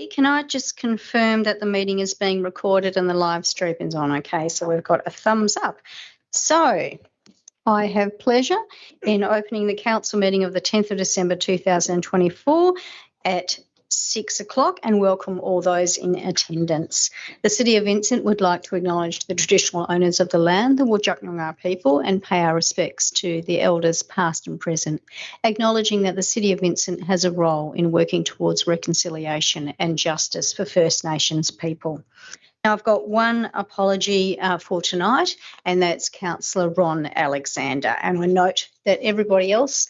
Can I just confirm that the meeting is being recorded and the live stream is on? Okay, so we've got a thumbs up. So I have pleasure in opening the council meeting of the 10th of December 2024 at 6 o'clock and welcome all those in attendance. The City of Vincent would like to acknowledge the traditional owners of the land, the Whadjuk Noongar people, and pay our respects to the elders past and present, acknowledging that the City of Vincent has a role in working towards reconciliation and justice for First Nations people. Now, I've got one apology for tonight, and that's Councillor Ron Alexander. And I note that everybody else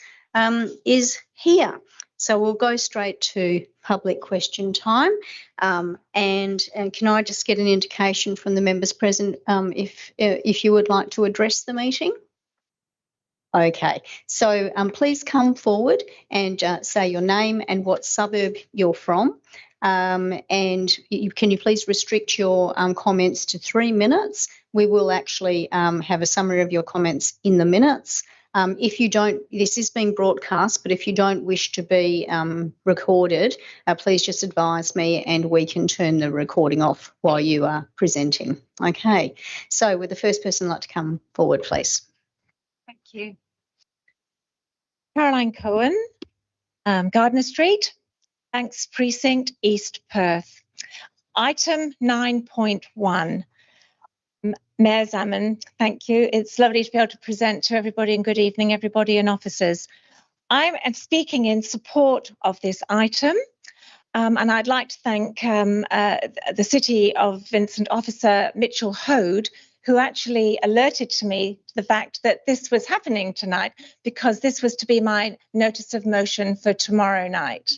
is here. So we'll go straight to public question time. And can I just get an indication from the members present if you would like to address the meeting? Okay, so please come forward and say your name and what suburb you're from. And can you please restrict your comments to 3 minutes? We will actually have a summary of your comments in the minutes. If you don't, this is being broadcast, but if you don't wish to be recorded, please just advise me and we can turn the recording off while you are presenting. Okay, so would the first person like to come forward, please? Thank you. Caroline Cohen, Gardner Street, Banks Precinct, East Perth. Item 9.1. Mayor Zaman, thank you. It's lovely to be able to present to everybody, and good evening, everybody and officers. I am speaking in support of this item, and I'd like to thank the City of Vincent officer Mitchell Hode, who actually alerted to me to the fact that this was happening tonight, because this was to be my notice of motion for tomorrow night.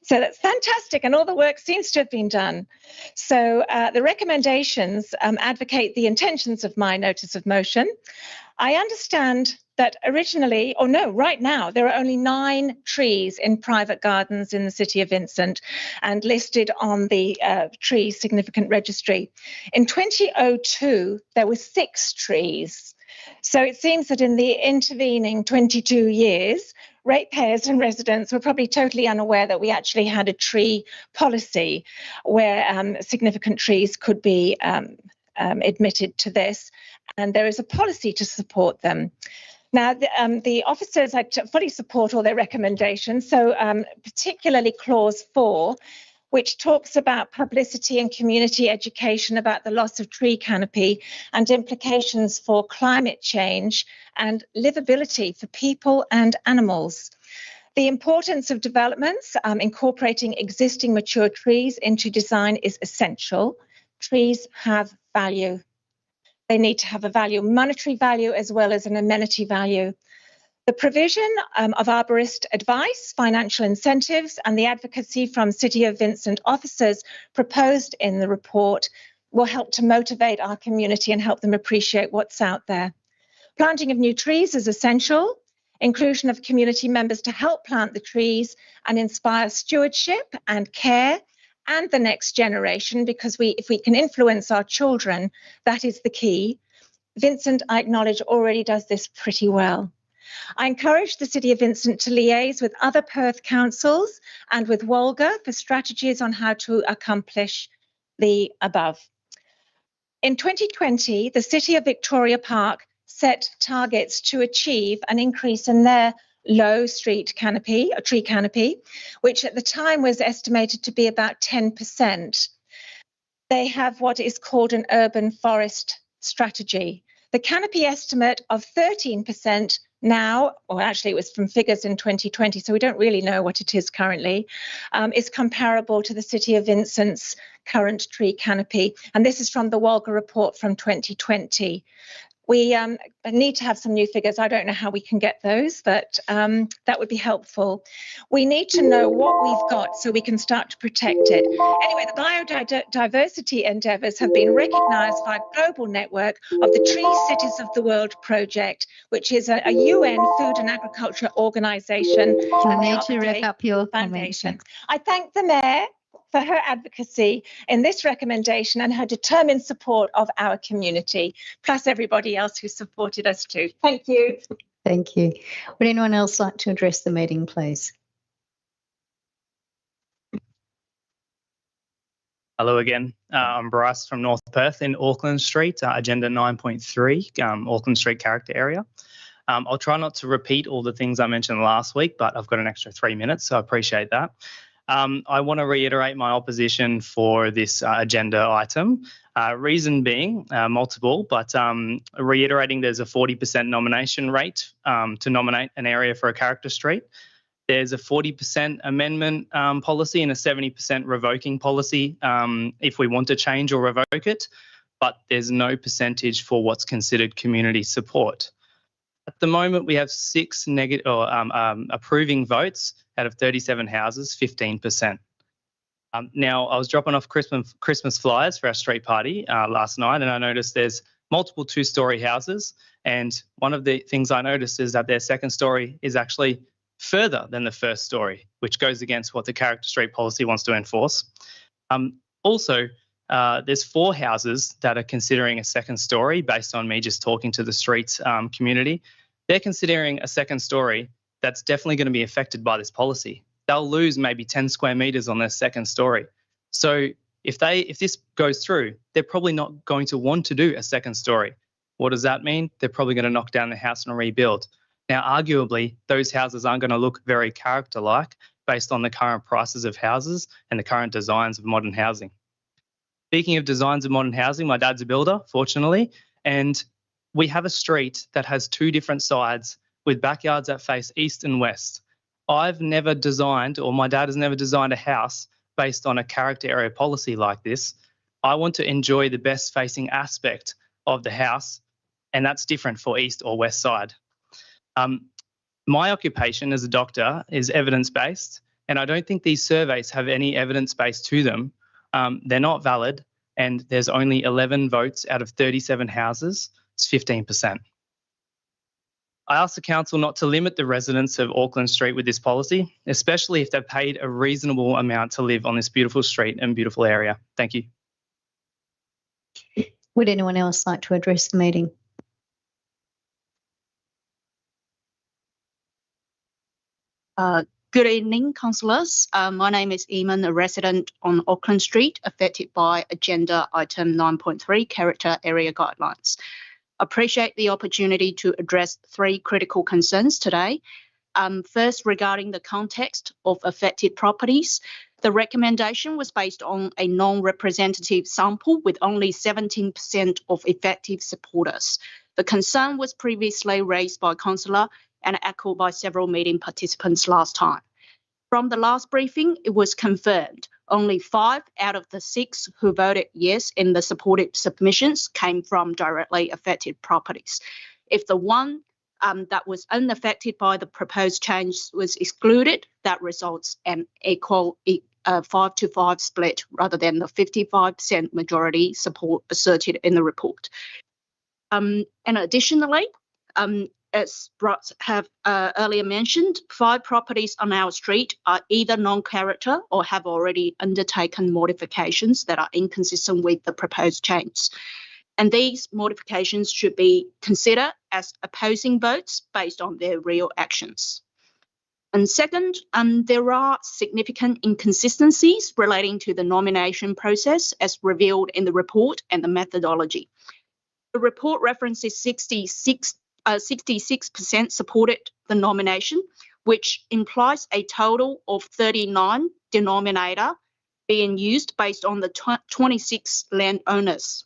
So that's fantastic, and all the work seems to have been done. So the recommendations advocate the intentions of my notice of motion. I understand that originally, or no, right now, there are only 9 trees in private gardens in the City of Vincent and listed on the Tree Significant Registry. In 2002, there were 6 trees. So it seems that in the intervening 22 years, ratepayers and residents were probably totally unaware that we actually had a tree policy where significant trees could be admitted to this, and there is a policy to support them. Now, the officers, I fully support all their recommendations, so particularly clause 4, which talks about publicity and community education about the loss of tree canopy and implications for climate change and livability for people and animals. The importance of developments incorporating existing mature trees into design is essential. Trees have value. They need to have a value, monetary value, as well as an amenity value. The provision of arborist advice, financial incentives, and the advocacy from City of Vincent officers proposed in the report will help to motivate our community and help them appreciate what's out there. Planting of new trees is essential. Inclusion of community members to help plant the trees and inspire stewardship and care and the next generation, because if we can influence our children, that is the key. Vincent, I acknowledge, already does this pretty well. I encourage the City of Vincent to liaise with other Perth councils and with WOLGA for strategies on how to accomplish the above. In 2020, the City of Victoria Park set targets to achieve an increase in their low street canopy, a tree canopy, which at the time was estimated to be about 10%. They have what is called an urban forest strategy. The canopy estimate of 13% now, or actually it was from figures in 2020, so we don't really know what it is currently, is comparable to the City of Vincent's current tree canopy. And this is from the WOLGA report from 2020. We need to have some new figures. I don't know how we can get those, but that would be helpful. We need to know what we've got so we can start to protect it. Anyway, the biodiversity endeavours have been recognised by a global network of the Tree Cities of the World project, which is a UN food and agriculture organisation. You need to wrap up your foundation. I thank the Mayor for her advocacy in this recommendation and her determined support of our community, plus everybody else who supported us too. Thank you. Thank you. Would anyone else like to address the meeting, please? Hello again. I'm Bryce from North Perth in Auckland Street, Agenda 9.3, Auckland Street character area. I'll try not to repeat all the things I mentioned last week, but I've got an extra 3 minutes, so I appreciate that. I want to reiterate my opposition for this agenda item. Reason being multiple, but reiterating there's a 40% nomination rate to nominate an area for a character street. There's a 40% amendment policy and a 70% revoking policy if we want to change or revoke it, but there's no percentage for what's considered community support. At the moment, we have 6 approving votes out of 37 houses, 15%. Now, I was dropping off Christmas flyers for our street party last night, and I noticed there's multiple 2-story houses, and one of the things I noticed is that their second story is actually further than the first story, which goes against what the character street policy wants to enforce. Also, there's 4 houses that are considering a second story based on me just talking to the streets community. They're considering a second story that's definitely going to be affected by this policy. They'll lose maybe 10 square metres on their second story. So if this goes through, they're probably not going to want to do a second story. What does that mean? They're probably going to knock down the house and rebuild. Now, arguably, those houses aren't going to look very character-like based on the current prices of houses and the current designs of modern housing. Speaking of designs of modern housing, my dad's a builder, fortunately, and we have a street that has 2 different sides with backyards that face east and west. I've never designed, or my dad has never designed a house based on a character area policy like this. I want to enjoy the best facing aspect of the house, and that's different for east or west side. My occupation as a doctor is evidence-based, and I don't think these surveys have any evidence base to them. They're not valid, and there's only 11 votes out of 37 houses. It's 15%. I ask the council not to limit the residents of Auckland Street with this policy, especially if they've paid a reasonable amount to live on this beautiful street and beautiful area. Thank you. Would anyone else like to address the meeting? Good evening, councillors. My name is Eamon, a resident on Auckland Street, affected by Agenda Item 9.3, Character Area Guidelines. Appreciate the opportunity to address 3 critical concerns today. First, regarding the context of affected properties, the recommendation was based on a non-representative sample with only 17% of effective supporters. The concern was previously raised by councillor and echoed by several meeting participants last time. From the last briefing, it was confirmed only 5 out of the 6 who voted yes in the supported submissions came from directly affected properties. If the one that was unaffected by the proposed change was excluded, that results in equal 5-to-5 split rather than the 55% majority support asserted in the report. And additionally, as Ross have earlier mentioned, 5 properties on our street are either non-character or have already undertaken modifications that are inconsistent with the proposed change. And these modifications should be considered as opposing votes based on their real actions. And second, there are significant inconsistencies relating to the nomination process as revealed in the report and the methodology. The report references 66% supported the nomination, which implies a total of 39 denominator being used based on the 26 landowners.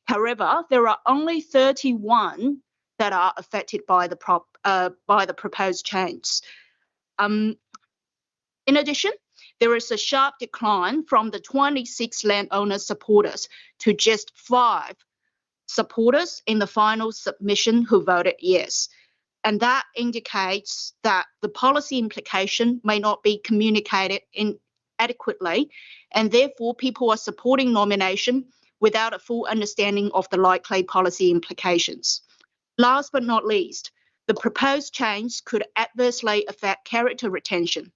However, there are only 31 that are affected by the proposed change. In addition, there is a sharp decline from the 26 landowner supporters to just 5 supporters in the final submission who voted yes. And that indicates that the policy implication may not be communicated adequately, and therefore people are supporting nomination without a full understanding of the likely policy implications. Last but not least, the proposed change could adversely affect character retention.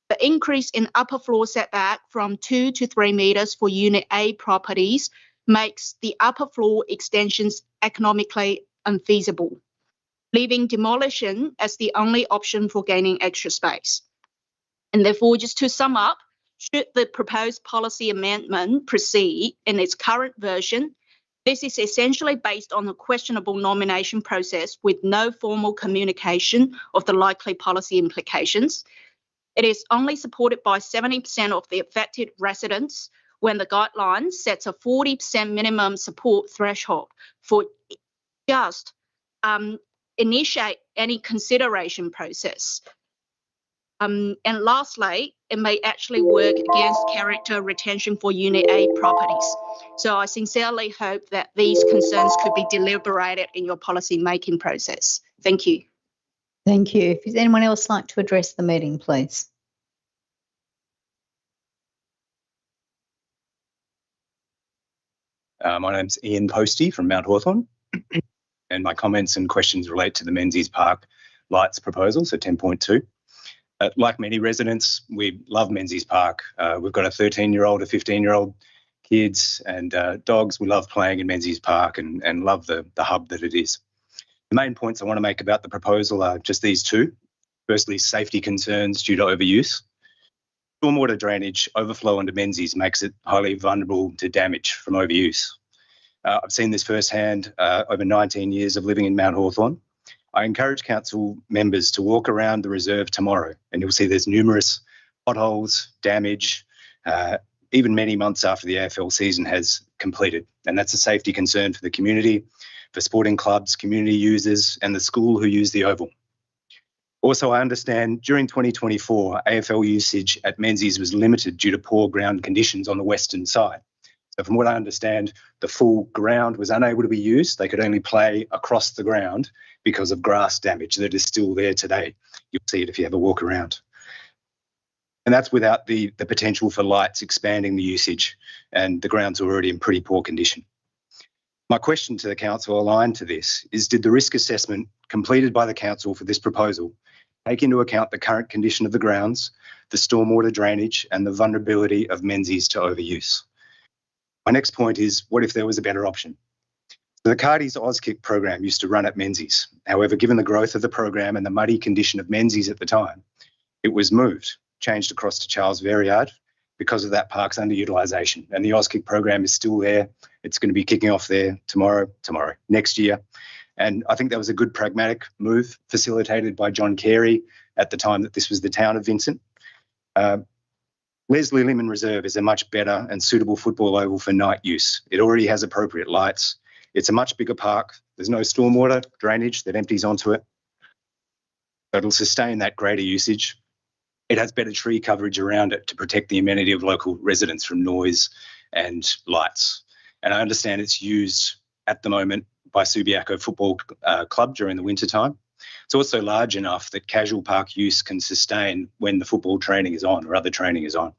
The increase in upper floor setback from 2 to 3 metres for Unit A properties makes the upper floor extensions economically unfeasible, leaving demolition as the only option for gaining extra space. And therefore, just to sum up, Should the proposed policy amendment proceed in its current version, this is essentially based on a questionable nomination process with no formal communication of the likely policy implications. It is only supported by 70% of the affected residents when the guideline sets a 40% minimum support threshold for just initiate any consideration process. And lastly, it may actually work against character retention for Unit A properties. So I sincerely hope that these concerns could be deliberated in your policy making process. Thank you. Thank you. Does anyone else like to address the meeting, please? My name's Ian Posty from Mount Hawthorn, and my comments and questions relate to the Menzies Park lights proposal, so 10.2. Like many residents, we love Menzies Park. We've got a 13-year-old, a 15-year-old, kids and dogs. We love playing in Menzies Park and love the hub that it is. The main points I want to make about the proposal are just these two. Firstly, safety concerns due to overuse. Stormwater drainage overflow into Menzies makes it highly vulnerable to damage from overuse. I've seen this firsthand over 19 years of living in Mount Hawthorn. I encourage council members to walk around the reserve tomorrow and you'll see there's numerous potholes, damage, even many months after the AFL season has completed. And that's a safety concern for the community, for sporting clubs, community users and the school who use the oval. Also, I understand during 2024, AFL usage at Menzies was limited due to poor ground conditions on the western side. So from what I understand, the full ground was unable to be used. They could only play across the ground because of grass damage that is still there today. You'll see it if you have a walk around. And that's without the potential for lights expanding the usage, and the grounds are already in pretty poor condition. My question to the council aligned to this is, did the risk assessment completed by the council for this proposal take into account the current condition of the grounds, the stormwater drainage and the vulnerability of Menzies to overuse? My next point is, what if there was a better option? The Cardi's Auskick program used to run at Menzies. However, given the growth of the program and the muddy condition of Menzies at the time, it was moved, changed across to Charles Verriard because of that park's underutilisation. And the Auskick program is still there. It's going to be kicking off there next year. And I think that was a good pragmatic move facilitated by John Carey at the time that this was the town of Vincent. Les Lillyman Reserve is a much better and suitable football oval for night use. It already has appropriate lights. It's a much bigger park. There's no stormwater drainage that empties onto it. It'll sustain that greater usage. It has better tree coverage around it to protect the amenity of local residents from noise and lights. And I understand it's used at the moment by Subiaco Football Club during the winter time. It's also large enough that casual park use can sustain when the football training is on or other training is on.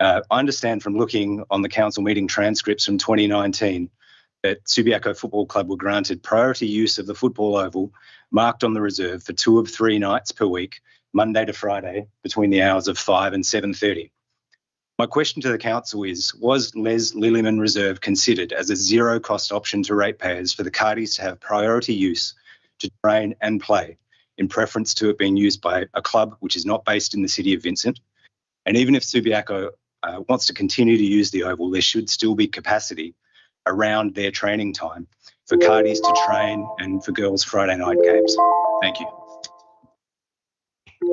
I understand from looking on the council meeting transcripts from 2019 that Subiaco Football Club were granted priority use of the football oval marked on the reserve for 2 of 3 nights per week, Monday to Friday, between the hours of 5 and 7:30. My question to the council is, was Les Lillyman Reserve considered as a zero-cost option to ratepayers for the Cardis to have priority use to train and play, in preference to it being used by a club which is not based in the city of Vincent? And even if Subiaco wants to continue to use the oval, there should still be capacity around their training time for Cardis to train and for girls' Friday night games. Thank you.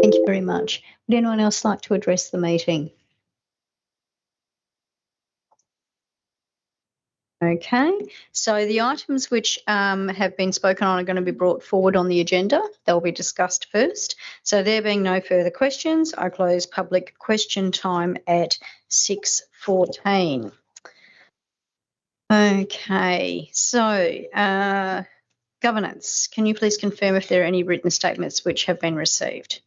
Thank you very much. Would anyone else like to address the meeting? Okay, so the items which have been spoken on are going to be brought forward on the agenda. They'll be discussed first. So there being no further questions, I close public question time at 6:14. Okay, so governance, can you please confirm if there are any written statements which have been received?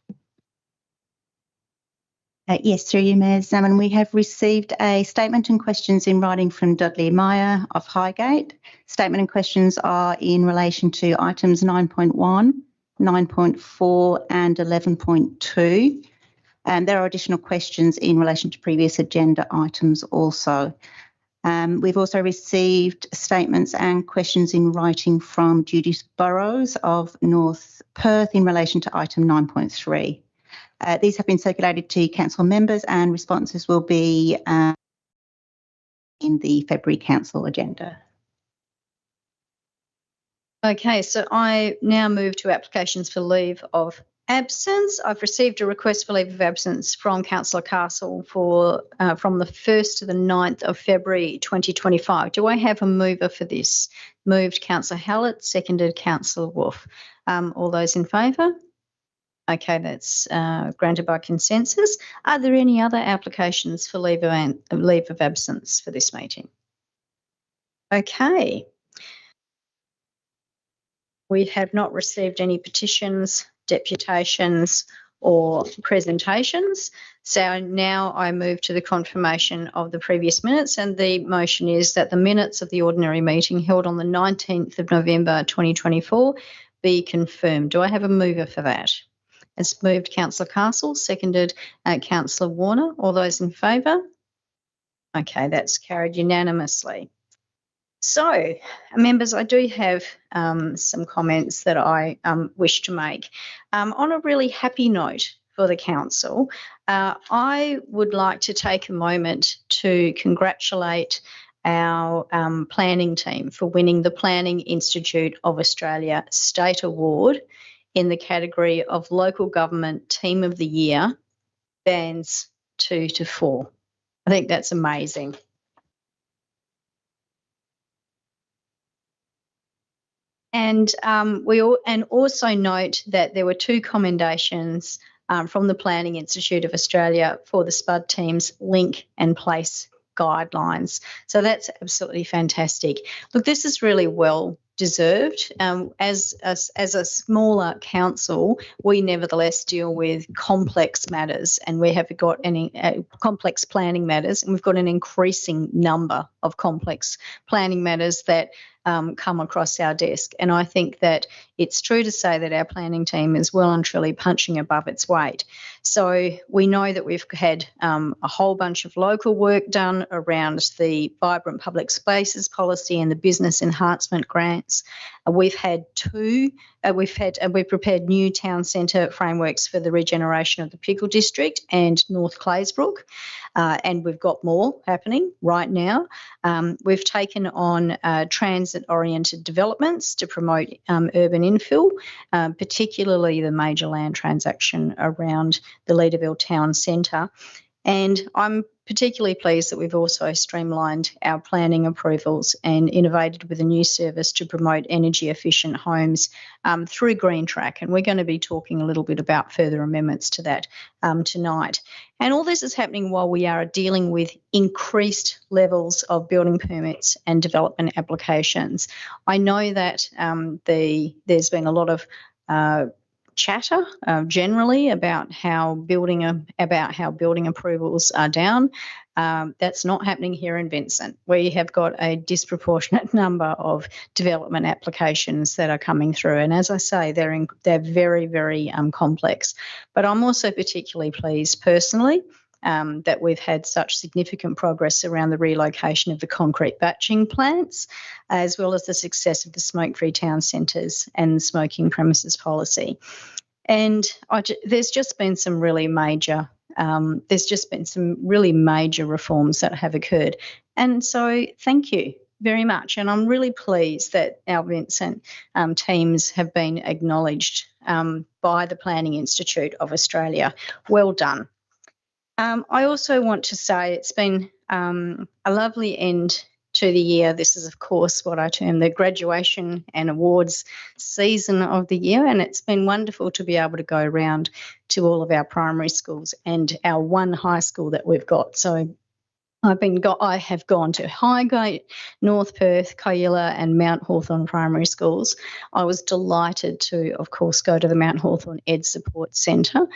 Yes, through you, Mayor Zaman. We have received a statement and questions in writing from Dudley Meyer of Highgate. Statement and questions are in relation to items 9.1, 9.4 and 11.2. And there are additional questions in relation to previous agenda items also. We've also received statements and questions in writing from Judith Burrows of North Perth in relation to item 9.3. These have been circulated to council members and responses will be in the February council agenda. Okay, so I now move to applications for leave of absence. I've received a request for leave of absence from Councillor Castle for from the 1st to the 9th of February 2025. Do I have a mover for this? Moved Councillor Hallett, seconded Councillor Wolf. All those in favour? Okay, that's granted by consensus. Are there any other applications for leave of absence for this meeting? Okay. We have not received any petitions, deputations or presentations. So now I move to the confirmation of the previous minutes, and the motion is that the minutes of the ordinary meeting held on the 19th of November 2024 be confirmed. Do I have a mover for that? It's moved Councillor Castle, seconded Councillor Warner. All those in favour? Okay, that's carried unanimously. So, members, I do have some comments that I wish to make. On a really happy note for the council, I would like to take a moment to congratulate our planning team for winning the Planning Institute of Australia State Award in the category of Local Government Team of the Year, bands 2 to 4. I think that's amazing. And also note that there were 2 commendations from the Planning Institute of Australia for the SPUD team's link and place guidelines. So that's absolutely fantastic. Look, this is really well deserved. As a smaller council, we nevertheless deal with complex matters, and we have got complex planning matters, and we've got an increasing number of complex planning matters that come across our desk. And I think that it's true to say that our planning team is well and truly punching above its weight. So we know that we've had a whole bunch of local work done around the Vibrant Public Spaces policy and the business enhancement grants. We've prepared new town centre frameworks for the regeneration of the Pickle District and North Claysbrook, and we've got more happening right now. We've taken on transit-oriented developments to promote urban infill, particularly the major land transaction around the Leederville Town Centre. And I'm particularly pleased that we've also streamlined our planning approvals and innovated with a new service to promote energy efficient homes through Green Track. And we're going to be talking a little bit about further amendments to that tonight. And all this is happening while we are dealing with increased levels of building permits and development applications. I know that there's been a lot of chatter generally about how building approvals are down. That's not happening here in Vincent. We have got a disproportionate number of development applications that are coming through, and as I say, they're very, very complex. But I'm also particularly pleased personally that we've had such significant progress around the relocation of the concrete batching plants, as well as the success of the smoke-free town centres and smoking premises policy. And there's just been some really major reforms that have occurred. And so thank you very much. And I'm really pleased that our Vincent teams have been acknowledged by the Planning Institute of Australia. Well done. I also want to say it's been a lovely end to the year. This is, of course, what I term the graduation and awards season of the year, and it's been wonderful to be able to go around to all of our primary schools and our one high school that we've got. So I have gone to Highgate, North Perth, Kayella and Mount Hawthorn primary schools. I was delighted to, of course, go to the Mount Hawthorn Ed Support Centre,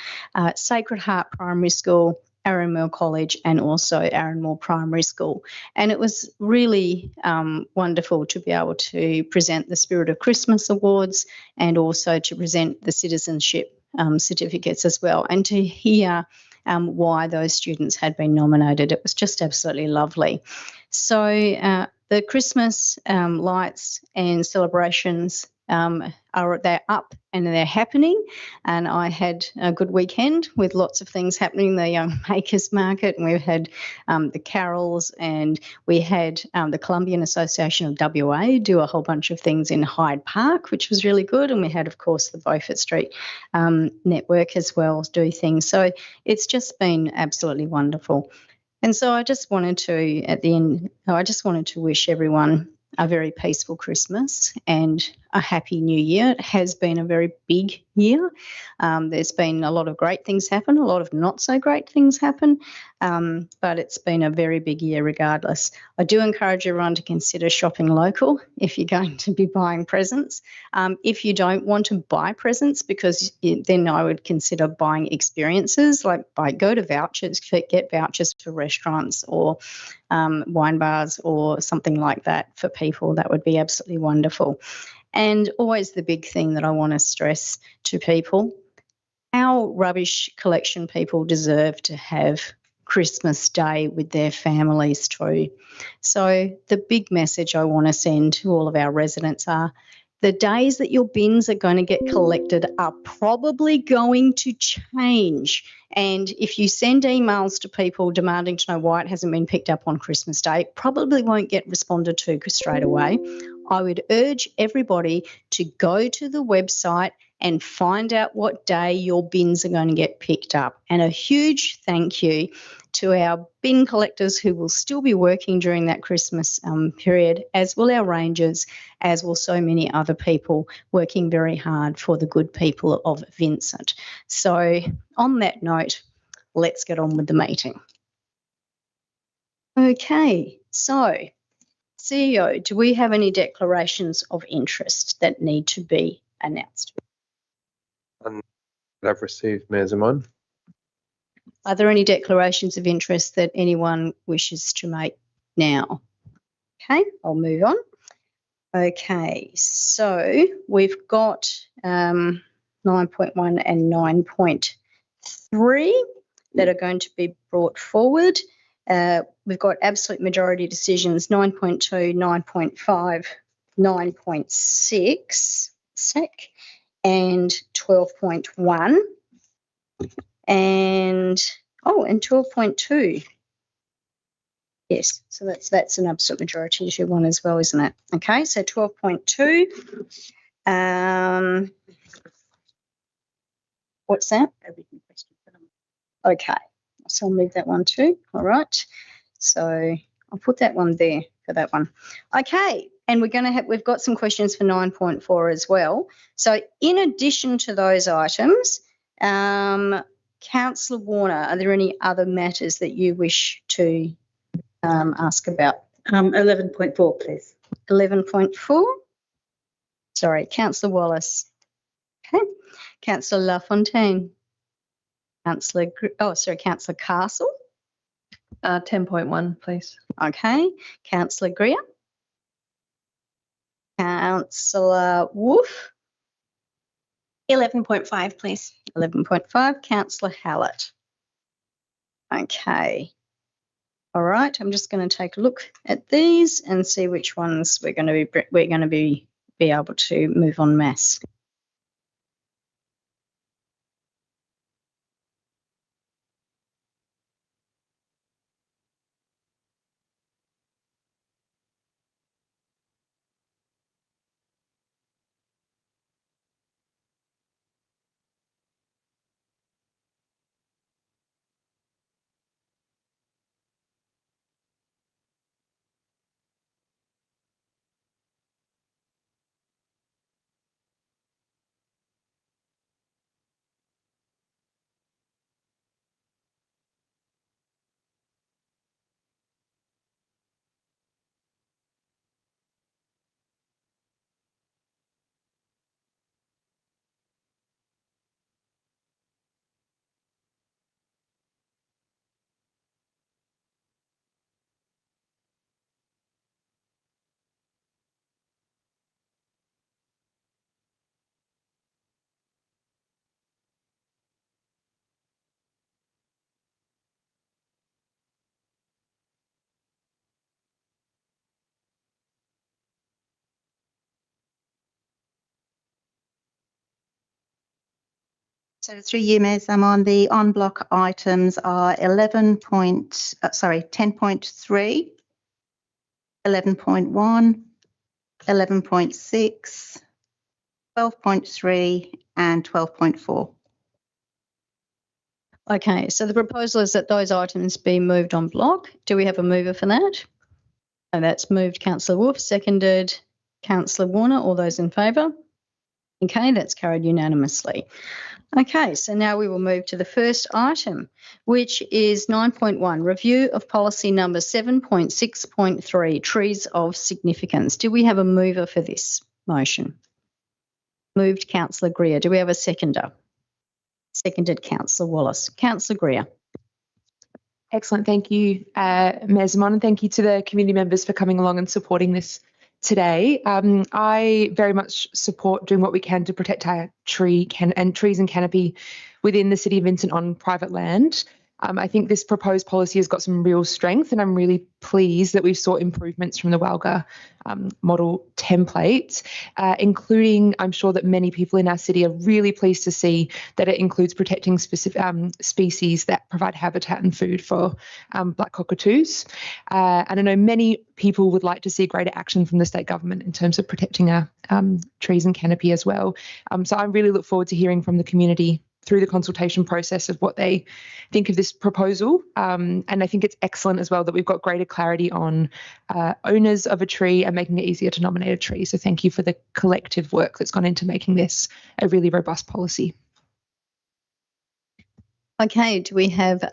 Sacred Heart Primary School, Arranmore College and also Arranmore Primary School. And it was really wonderful to be able to present the Spirit of Christmas Awards and also to present the citizenship certificates as well, and to hear why those students had been nominated. It was just absolutely lovely. So the Christmas lights and celebrations they're up and they're happening. And I had a good weekend with lots of things happening. The Young Makers Market, and we've had the carols, and we had the Columbian Association of WA do a whole bunch of things in Hyde Park, which was really good. And we had, of course, the Beaufort Street network as well do things. So it's just been absolutely wonderful. And so I just wanted to, at the end, I just wanted to wish everyone a very peaceful Christmas and a happy new year. It has been a very big year. There's been a lot of great things happen, a lot of not so great things happen, but it's been a very big year regardless. I do encourage everyone to consider shopping local if you're going to be buying presents. If you don't want to buy presents, because then I would consider buying experiences, like go to vouchers, get vouchers for restaurants or wine bars or something like that for people. That would be absolutely wonderful. And always the big thing that I want to stress to people, our rubbish collection people deserve to have Christmas Day with their families too. So the big message I want to send to all of our residents are, the days that your bins are going to get collected are probably going to change. And if you send emails to people demanding to know why it hasn't been picked up on Christmas Day, it probably won't get responded to straight away. I would urge everybody to go to the website and find out what day your bins are going to get picked up. And a huge thank you to our bin collectors who will still be working during that Christmas period, as will our rangers, as will so many other people working very hard for the good people of Vincent. So on that note, let's get on with the meeting. Okay, so CEO, do we have any declarations of interest that need to be announced? I've received, Mayor Zaman. Are there any declarations of interest that anyone wishes to make now? Okay, I'll move on. Okay, so we've got 9.1 and 9.3 that are going to be brought forward. We've got absolute majority decisions 9.2, 9.5, 9.6, and 12.1. And 12.2. Yes, so that's an absolute majority issue one as well, isn't it? Okay, so 12.2. What's that? Okay, so I'll move that one too. All right, so I'll put that one there for that one. Okay, and we've got some questions for 9.4 as well. So in addition to those items, Councillor Warner, are there any other matters that you wish to ask about? 11.4, please. 11.4. Sorry, Councillor Wallace. Okay. Councillor LaFontaine. Councillor Castle. 10.1, please. Okay. Councillor Greer. Councillor Wolf. 11.5, please. 11.5. Councillor Hallett. Okay. All right. I'm just going to take a look at these and see which ones we're going to be able to move en masse. So through you, Mayor Zaman, the on-block items are 10.3, 11.1, 11.6, 12.3 and 12.4. Okay, so the proposal is that those items be moved on block. Do we have a mover for that? And that's moved Councillor Wolf, seconded Councillor Warner. All those in favour? Okay, that's carried unanimously. Okay, so now we will move to the first item, which is 9.1, review of policy number 7.6.3, trees of significance. Do we have a mover for this motion? Moved Councillor Greer. Do we have a seconder? Seconded Councillor Wallace. Councillor Greer. Excellent. Thank you, Mayor Zaman, and thank you to the community members for coming along and supporting this today. I very much support doing what we can to protect our trees and canopy within the City of Vincent on private land. I think this proposed policy has got some real strength, and I'm really pleased that we've sought improvements from the WALGA model template, including, I'm sure that many people in our city are really pleased to see that it includes protecting specific species that provide habitat and food for black cockatoos. And I know many people would like to see greater action from the state government in terms of protecting our trees and canopy as well. So I really look forward to hearing from the community through the consultation process of what they think of this proposal. And I think it's excellent as well that we've got greater clarity on owners of a tree and making it easier to nominate a tree. So thank you for the collective work that's gone into making this a really robust policy. Okay, do we have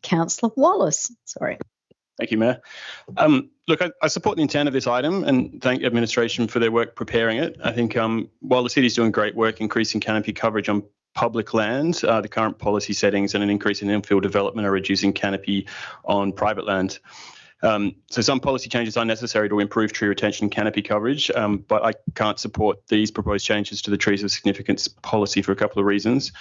Councillor Wallace. Sorry. Thank you, Mayor. Look, I support the intent of this item and thank administration for their work preparing it. I think while the city is doing great work increasing canopy coverage on public land, the current policy settings and an increase in infill development are reducing canopy on private land. So some policy changes are necessary to improve tree retention and canopy coverage, but I can't support these proposed changes to the trees of significance policy for a couple of reasons.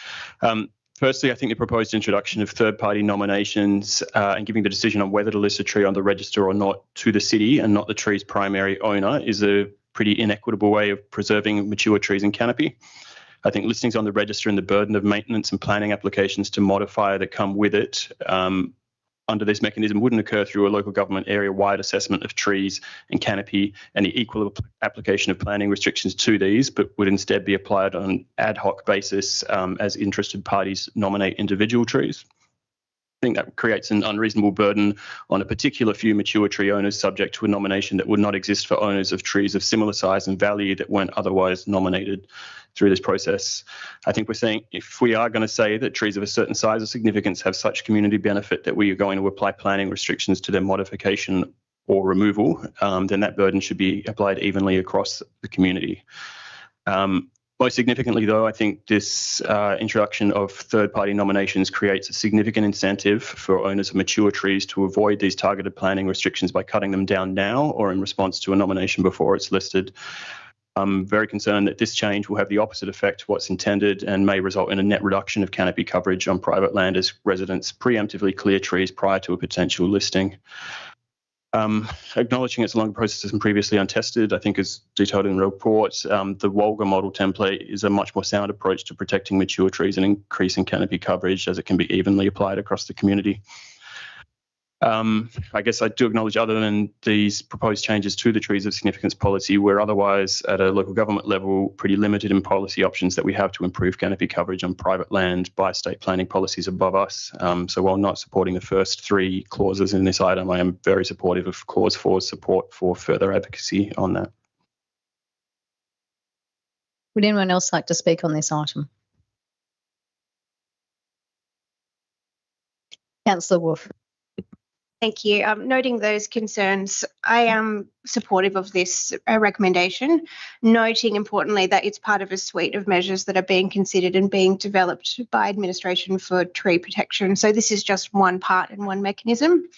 Firstly, I think the proposed introduction of third-party nominations and giving the decision on whether to list a tree on the register or not to the city and not the tree's primary owner is a pretty inequitable way of preserving mature trees and canopy. I think listings on the register and the burden of maintenance and planning applications to modify that come with it under this mechanism wouldn't occur through a local government area-wide assessment of trees and canopy and the equal application of planning restrictions to these, but would instead be applied on an ad hoc basis as interested parties nominate individual trees. I think that creates an unreasonable burden on a particular few mature tree owners subject to a nomination that would not exist for owners of trees of similar size and value that weren't otherwise nominated through this process. I think we're saying if we are going to say that trees of a certain size or significance have such community benefit that we are going to apply planning restrictions to their modification or removal, then that burden should be applied evenly across the community. Most significantly, though, I think this introduction of third-party nominations creates a significant incentive for owners of mature trees to avoid these targeted planning restrictions by cutting them down now or in response to a nomination before it's listed. I'm very concerned that this change will have the opposite effect to what's intended and may result in a net reduction of canopy coverage on private land as residents preemptively clear trees prior to a potential listing. Acknowledging it's a longer process than previously untested, I think as detailed in the report, the WALGA model template is a much more sound approach to protecting mature trees and increasing canopy coverage as it can be evenly applied across the community. I guess I do acknowledge other than these proposed changes to the trees of significance policy, we're otherwise at a local government level pretty limited in policy options that we have to improve canopy coverage on private land by state planning policies above us. So while not supporting the first three clauses in this item, I am very supportive of clause 4's support for further advocacy on that. Would anyone else like to speak on this item? Councillor Wolf. Thank you. Noting those concerns, I am supportive of this recommendation, noting importantly that it's part of a suite of measures that are being considered and being developed by administration for tree protection. So this is just one part and one mechanism.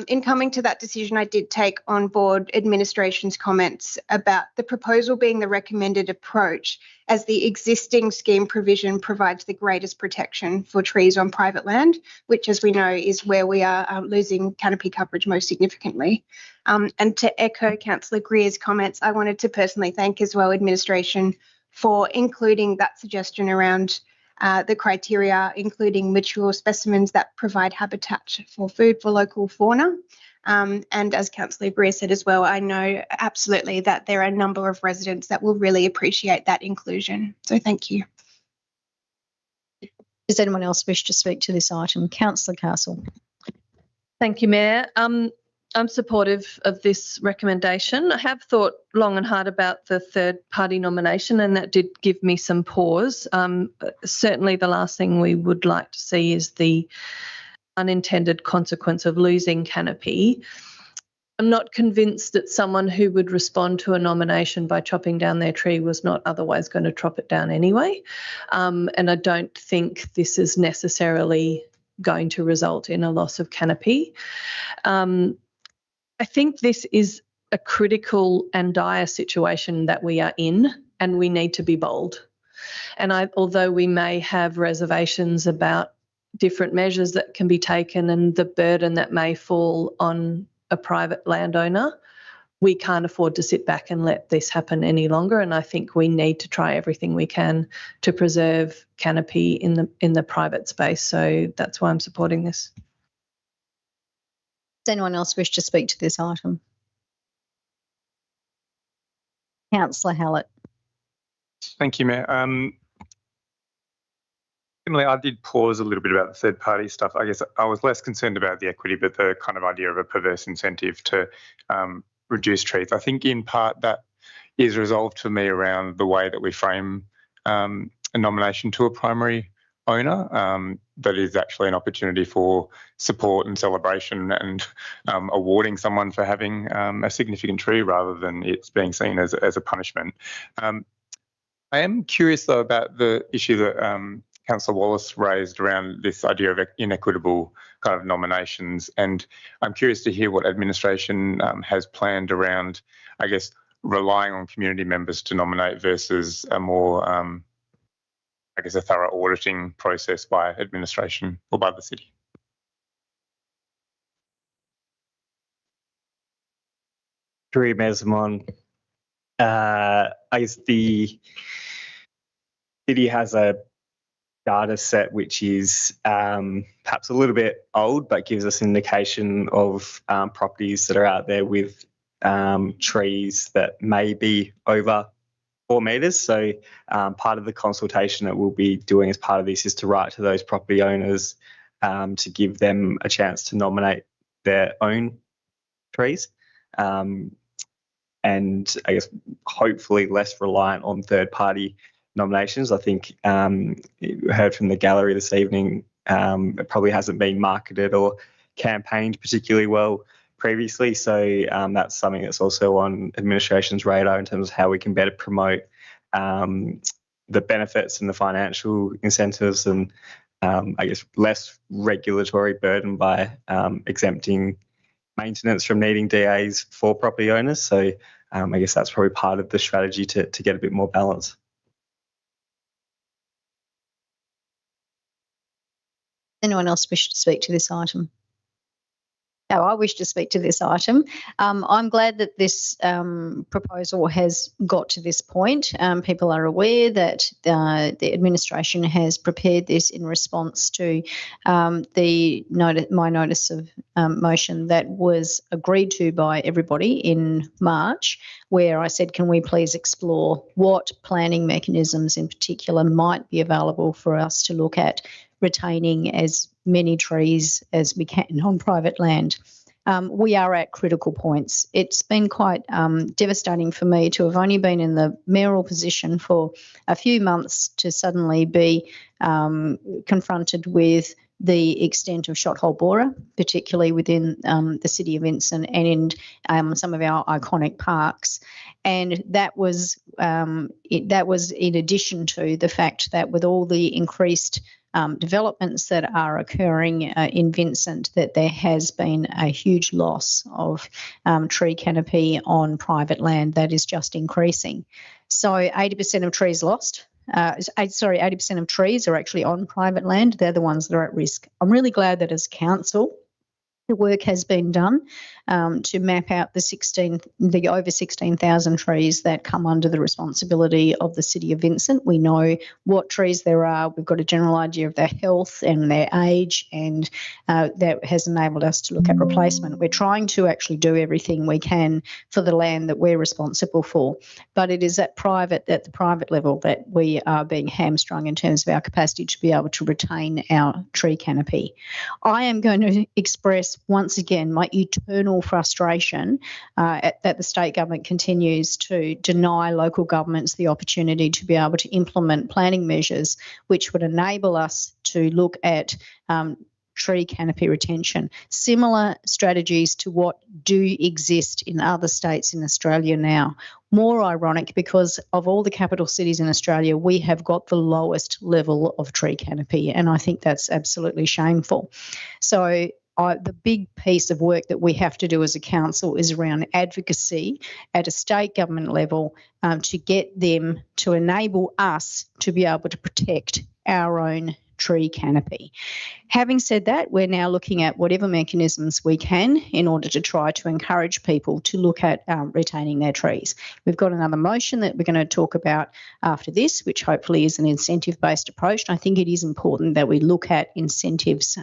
In coming to that decision, I did take on board administration's comments about the proposal being the recommended approach as the existing scheme provision provides the greatest protection for trees on private land, which as we know is where we are losing canopy coverage most significantly. And to echo Councillor Greer's comments, I wanted to personally thank as well administration for including that suggestion around the criteria, including mature specimens that provide habitat for food for local fauna. And as Councillor Bria said as well, I know absolutely that there are a number of residents that will really appreciate that inclusion. So thank you. Does anyone else wish to speak to this item? Councillor Castle. Thank you, Mayor. I'm supportive of this recommendation. I have thought long and hard about the third party nomination, and that did give me some pause. Certainly the last thing we would like to see is the unintended consequence of losing canopy. I'm not convinced that someone who would respond to a nomination by chopping down their tree was not otherwise going to chop it down anyway. And I don't think this is necessarily going to result in a loss of canopy. I think this is a critical and dire situation that we are in, and we need to be bold. And although we may have reservations about different measures that can be taken and the burden that may fall on a private landowner, we can't afford to sit back and let this happen any longer. And I think we need to try everything we can to preserve canopy in the private space. So that's why I'm supporting this. Does anyone else wish to speak to this item? Councillor Hallett. Thank you, Mayor. Similarly, I did pause a little bit about the third party stuff. I guess I was less concerned about the equity, but the kind of idea of a perverse incentive to reduce trees. I think in part that is resolved for me around the way that we frame a nomination to a primary owner. That is actually an opportunity for support and celebration and awarding someone for having a significant tree rather than it's being seen as a punishment. I am curious though about the issue that Councillor Wallace raised around this idea of inequitable kind of nominations, and I'm curious to hear what administration has planned around, I guess, relying on community members to nominate versus a more, I guess, a thorough auditing process by administration or by the city. Drew Mesamon. I guess the city has a data set which is perhaps a little bit old, but gives us an indication of properties that are out there with trees that may be over 4 metres. So part of the consultation that we'll be doing as part of this is to write to those property owners to give them a chance to nominate their own trees. And I guess hopefully less reliant on third party nominations. I think you heard from the gallery this evening, it probably hasn't been marketed or campaigned particularly well previously. So that's something that's also on administration's radar in terms of how we can better promote the benefits and the financial incentives and I guess less regulatory burden by exempting maintenance from needing DAs for property owners. So I guess that's probably part of the strategy to get a bit more balance. Anyone else wish to speak to this item? No, I wish to speak to this item. I'm glad that this proposal has got to this point. People are aware that the administration has prepared this in response to my notice of motion that was agreed to by everybody in March, where I said, can we please explore what planning mechanisms in particular might be available for us to look at retaining as many trees as we can on private land. We are at critical points. It's been quite devastating for me to have only been in the mayoral position for a few months to suddenly be confronted with the extent of shot hole borer, particularly within the city of Vincent and in some of our iconic parks. And that was in addition to the fact that with all the increased developments that are occurring in Vincent, that there has been a huge loss of tree canopy on private land that is just increasing. So 80% of trees lost. 80% of trees are actually on private land. They're the ones that are at risk. I'm really glad that as council, the work has been done to map out the over 16,000 trees that come under the responsibility of the City of Vincent. We know what trees there are. We've got a general idea of their health and their age, and that has enabled us to look at replacement. We're trying to actually do everything we can for the land that we're responsible for, but it is at the private level that we are being hamstrung in terms of our capacity to be able to retain our tree canopy. I am going to express once again my eternal frustration that the state government continues to deny local governments the opportunity to be able to implement planning measures which would enable us to look at tree canopy retention. Similar strategies to what do exist in other states in Australia now. More ironic because of all the capital cities in Australia, we have got the lowest level of tree canopy, and I think that's absolutely shameful. So the big piece of work that we have to do as a council is around advocacy at a state government level to get them to enable us to be able to protect our own tree canopy. Having said that, we're now looking at whatever mechanisms we can in order to try to encourage people to look at retaining their trees. We've got another motion that we're going to talk about after this, which hopefully is an incentive-based approach. And I think it is important that we look at incentives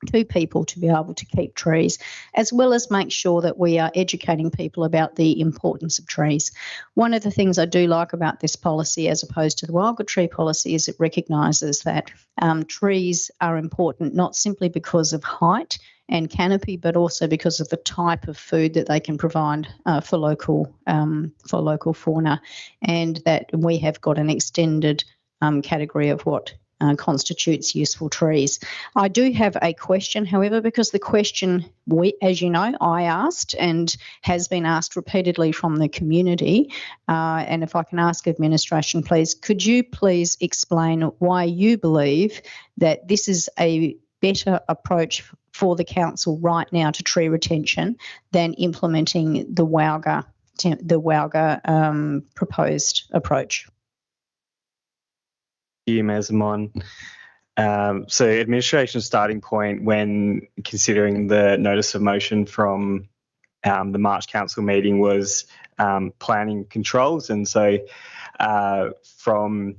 to people to be able to keep trees, as well as make sure that we are educating people about the importance of trees. One of the things I do like about this policy, as opposed to the Wildga Tree policy, is it recognises that trees are important not simply because of height and canopy, but also because of the type of food that they can provide for local fauna, and that we have got an extended category of what constitutes useful trees. I do have a question, however, because the question, as you know, I asked and has been asked repeatedly from the community, and if I can ask administration, please, could you please explain why you believe that this is a better approach for the council right now to tree retention than implementing the Wildga proposed approach? Mayor Zaman. So administration's starting point when considering the notice of motion from the March council meeting was planning controls. And so from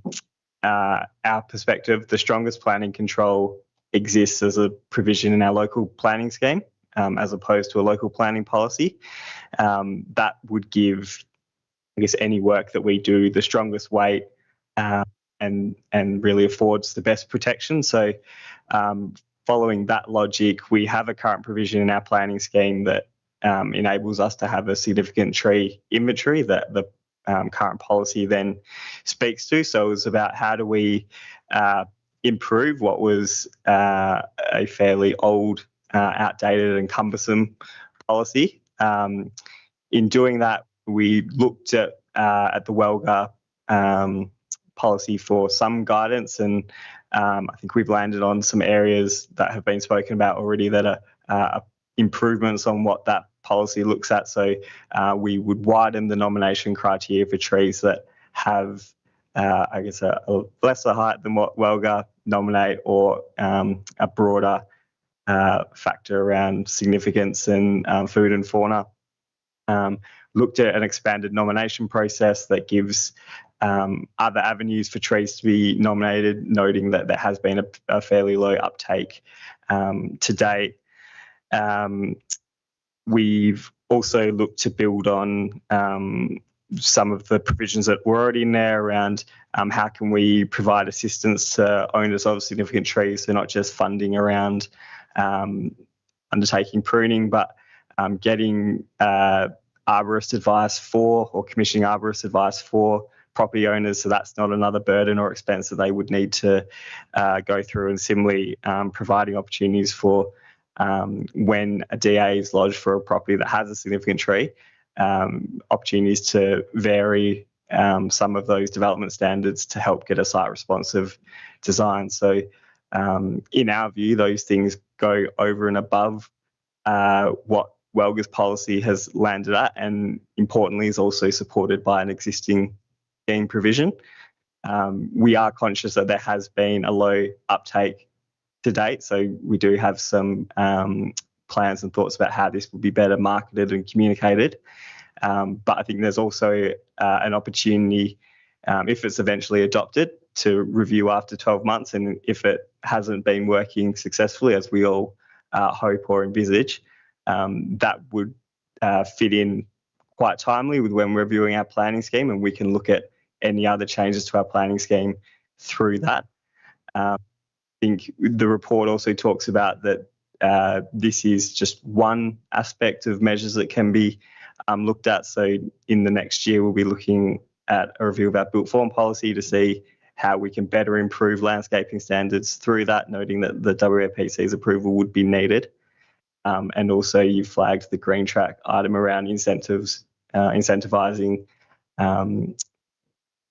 our perspective, the strongest planning control exists as a provision in our local planning scheme as opposed to a local planning policy. That would give, I guess, any work that we do the strongest weight and really affords the best protection. So following that logic, we have a current provision in our planning scheme that enables us to have a significant tree inventory that the current policy then speaks to. So it was about how do we improve what was a fairly old, outdated and cumbersome policy. In doing that, we looked at the Wildga policy for some guidance, and I think we've landed on some areas that have been spoken about already that are improvements on what that policy looks at. So we would widen the nomination criteria for trees that have, I guess, a lesser height than what Wildga nominate, or a broader factor around significance and food and fauna. Looked at an expanded nomination process that gives other avenues for trees to be nominated, noting that there has been a fairly low uptake to date. We've also looked to build on some of the provisions that were already in there around how can we provide assistance to owners of significant trees, so not just funding around undertaking pruning, but getting arborist advice for, or commissioning arborist advice for property owners, so that's not another burden or expense that they would need to go through, and similarly providing opportunities for when a DA is lodged for a property that has a significant tree, opportunities to vary some of those development standards to help get a site responsive design. So in our view, those things go over and above what Wildga's policy has landed at, and importantly is also supported by an existing scheme provision. We are conscious that there has been a low uptake to date, so we do have some plans and thoughts about how this would be better marketed and communicated. But I think there's also an opportunity, if it's eventually adopted, to review after 12 months. And if it hasn't been working successfully, as we all hope or envisage, that would fit in quite timely with when we're reviewing our planning scheme, and we can look at any other changes to our planning scheme through that. I think the report also talks about that this is just one aspect of measures that can be looked at. So in the next year, we'll be looking at a review of our built form policy to see how we can better improve landscaping standards through that, noting that the WAPC's approval would be needed. And also you flagged the green track item around incentives, incentivising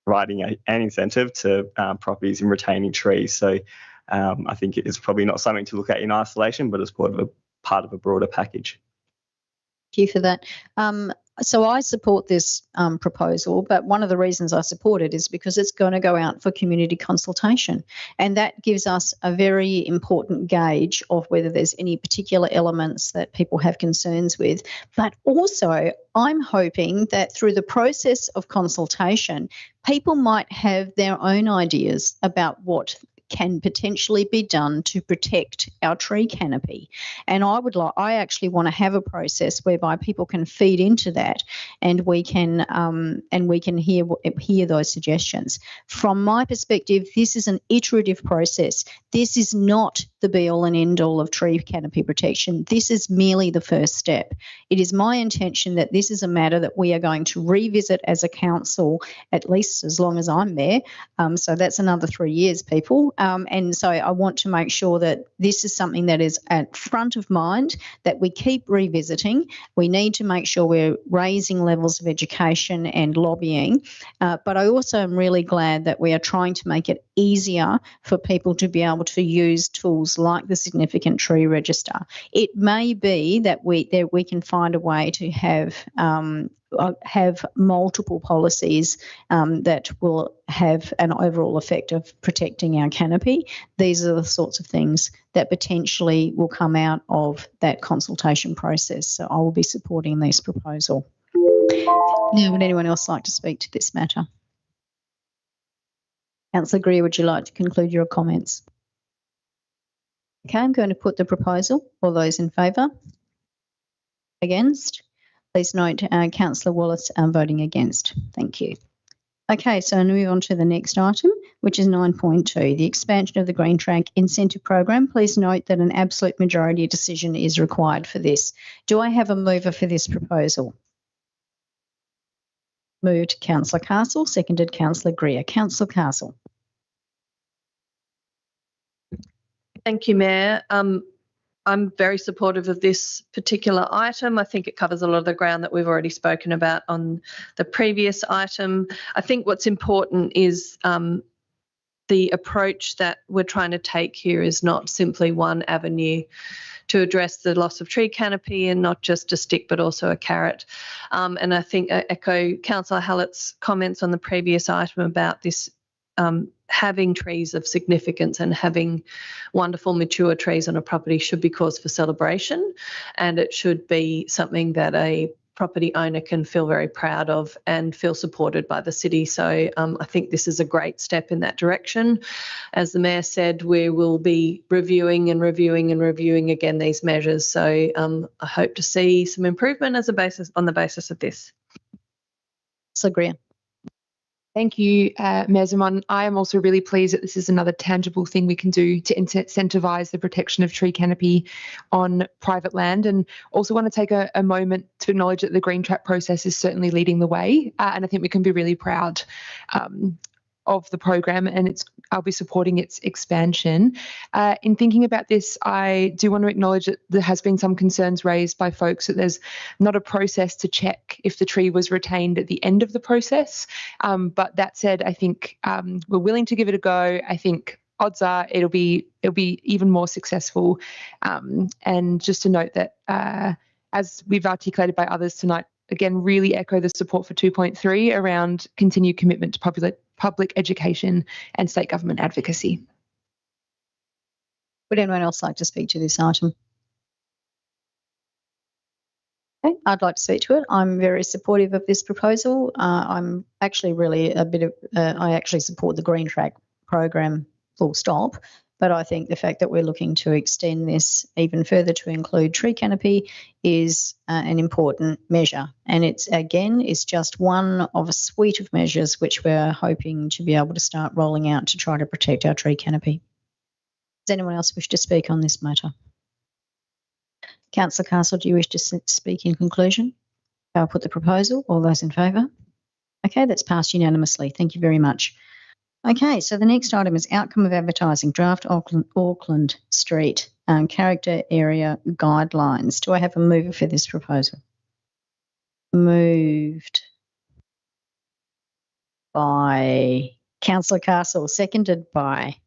providing an incentive to properties in retaining trees. So I think it's probably not something to look at in isolation, but as part of a broader package. Thank you for that. So I support this proposal, but one of the reasons I support it is because it's going to go out for community consultation, and that gives us a very important gauge of whether there's any particular elements that people have concerns with. But also, I'm hoping that through the process of consultation, people might have their own ideas about what can potentially be done to protect our tree canopy. And I actually want to have a process whereby people can feed into that, and we can hear those suggestions. From my perspective, this is an iterative process. This is not the be all and end all of tree canopy protection. This is merely the first step. It is my intention that this is a matter that we are going to revisit as a council, at least as long as I'm there. So that's another 3 years, people. And so I want to make sure that this is something that is at front of mind, that we keep revisiting. We need to make sure we're raising levels of education and lobbying. But I also am really glad that we are trying to make it easier for people to be able to use tools like the Significant Tree Register. It may be that we can find a way to have multiple policies that will have an overall effect of protecting our canopy. These are the sorts of things that potentially will come out of that consultation process. So I will be supporting this proposal. Now, would anyone else like to speak to this matter? Councillor Greer, would you like to conclude your comments? Okay, I'm going to put the proposal. All those in favour? Against? Please note Councillor Wallace voting against. Thank you. Okay, so I'll move on to the next item, which is 9.2, the expansion of the Green Track Incentive Program. Please note that an absolute majority decision is required for this. Do I have a mover for this proposal? Moved Councillor Castle, seconded Councillor Greer. Councillor Castle. Thank you, Mayor. I'm very supportive of this particular item. I think it covers a lot of the ground that we've already spoken about on the previous item. I think what's important is the approach that we're trying to take here is not simply one avenue to address the loss of tree canopy, and not just a stick but also a carrot. And I think I echo Councillor Hallett's comments on the previous item about this having trees of significance and having wonderful mature trees on a property should be cause for celebration, and it should be something that a property owner can feel very proud of and feel supported by the city. So I think this is a great step in that direction. As the Mayor said, we will be reviewing again these measures. So I hope to see some improvement on the basis of this. So Greer. Thank you, Mayor Zaman. I am also really pleased that this is another tangible thing we can do to incentivise the protection of tree canopy on private land, and also want to take a moment to acknowledge that the Green Track process is certainly leading the way, and I think we can be really proud of the program, and I'll be supporting its expansion. In thinking about this, I do want to acknowledge that there has been some concerns raised by folks that there's not a process to check if the tree was retained at the end of the process. But that said, I think we're willing to give it a go. I think odds are it'll be even more successful. And just to note that as we've articulated by others tonight, again, really echo the support for 2.3 around continued commitment to public education and state government advocacy. Would anyone else like to speak to this item? Okay, I'd like to speak to it. I'm very supportive of this proposal. I'm actually really I actually support the Green Track program full stop, but I think the fact that we're looking to extend this even further to include tree canopy is an important measure. And it's just one of a suite of measures which we're hoping to be able to start rolling out to try to protect our tree canopy. Does anyone else wish to speak on this matter? Councillor Castle, do you wish to speak in conclusion? I'll put the proposal. All those in favour? Okay, that's passed unanimously. Thank you very much. Okay, so the next item is outcome of advertising, draft Auckland Street character area guidelines. Do I have a mover for this proposal? Moved by Councillor Castle, seconded by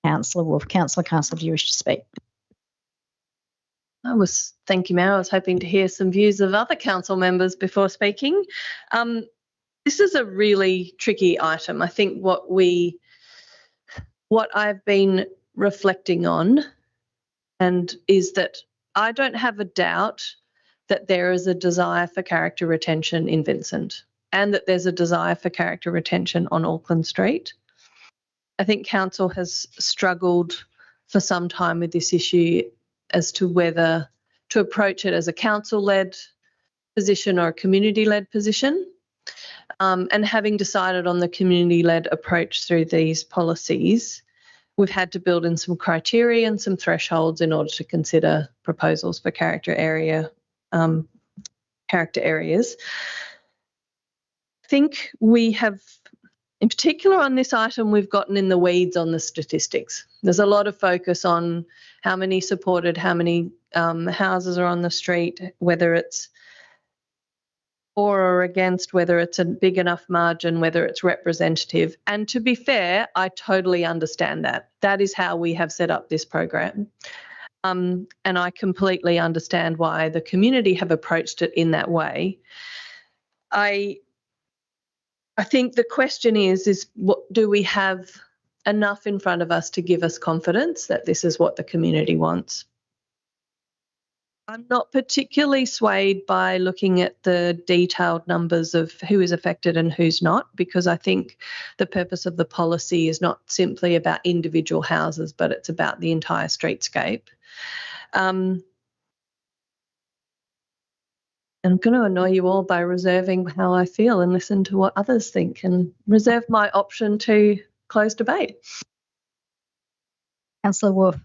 Councillor Wolf. Councillor Castle, do you wish to speak? Thank you, Mayor. I was hoping to hear some views of other council members before speaking. This is a really tricky item. I think what I've been reflecting on is that I don't have a doubt that there is a desire for character retention in Vincent and that there's a desire for character retention on Auckland Street. I think council has struggled for some time with this issue as to whether to approach it as a council-led position or a community-led position. And having decided on the community-led approach through these policies, we've had to build in some criteria and some thresholds in order to consider proposals for character areas. I think we have, in particular on this item, we've gotten in the weeds on the statistics. There's a lot of focus on how many supported, how many houses are on the street, whether it's for or against, whether it's a big enough margin, whether it's representative. And to be fair, I totally understand that. That is how we have set up this program. And I completely understand why the community have approached it in that way. I think the question is do we have enough in front of us to give us confidence that this is what the community wants? I'm not particularly swayed by looking at the detailed numbers of who is affected and who's not, because I think the purpose of the policy is not simply about individual houses, but it's about the entire streetscape. I'm going to annoy you all by reserving how I feel and listen to what others think and reserve my option to close debate. Councillor Wolf.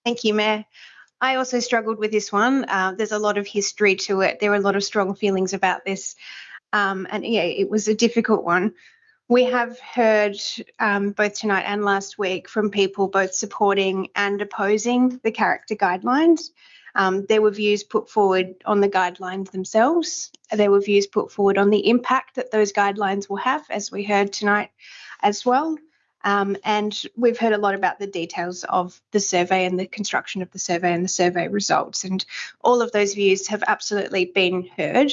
Thank you, Mayor. I also struggled with this one. There's a lot of history to it. There are a lot of strong feelings about this. And yeah, it was a difficult one. We have heard both tonight and last week from people both supporting and opposing the character guidelines. There were views put forward on the guidelines themselves. There were views put forward on the impact that those guidelines will have, as we heard tonight as well. And we've heard a lot about the details of the survey and the construction of the survey and the survey results. And all of those views have absolutely been heard.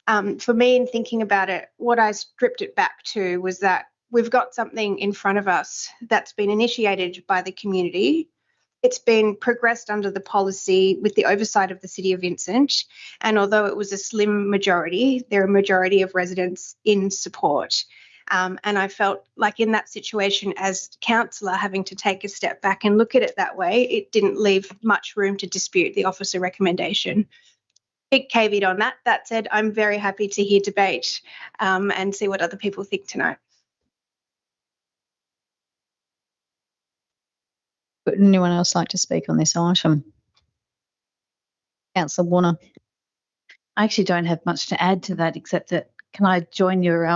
For me, in thinking about it, what I stripped it back to was that we've got something in front of us that's been initiated by the community. It's been progressed under the policy with the oversight of the City of Vincent. And although it was a slim majority, there are a majority of residents in support. And I felt like in that situation as councillor, having to take a step back and look at it that way, it didn't leave much room to dispute the officer recommendation. Big caveat on that. That said, I'm very happy to hear debate and see what other people think tonight. Would anyone else like to speak on this item? Councillor Warner. I actually don't have much to add to that, except that can I join your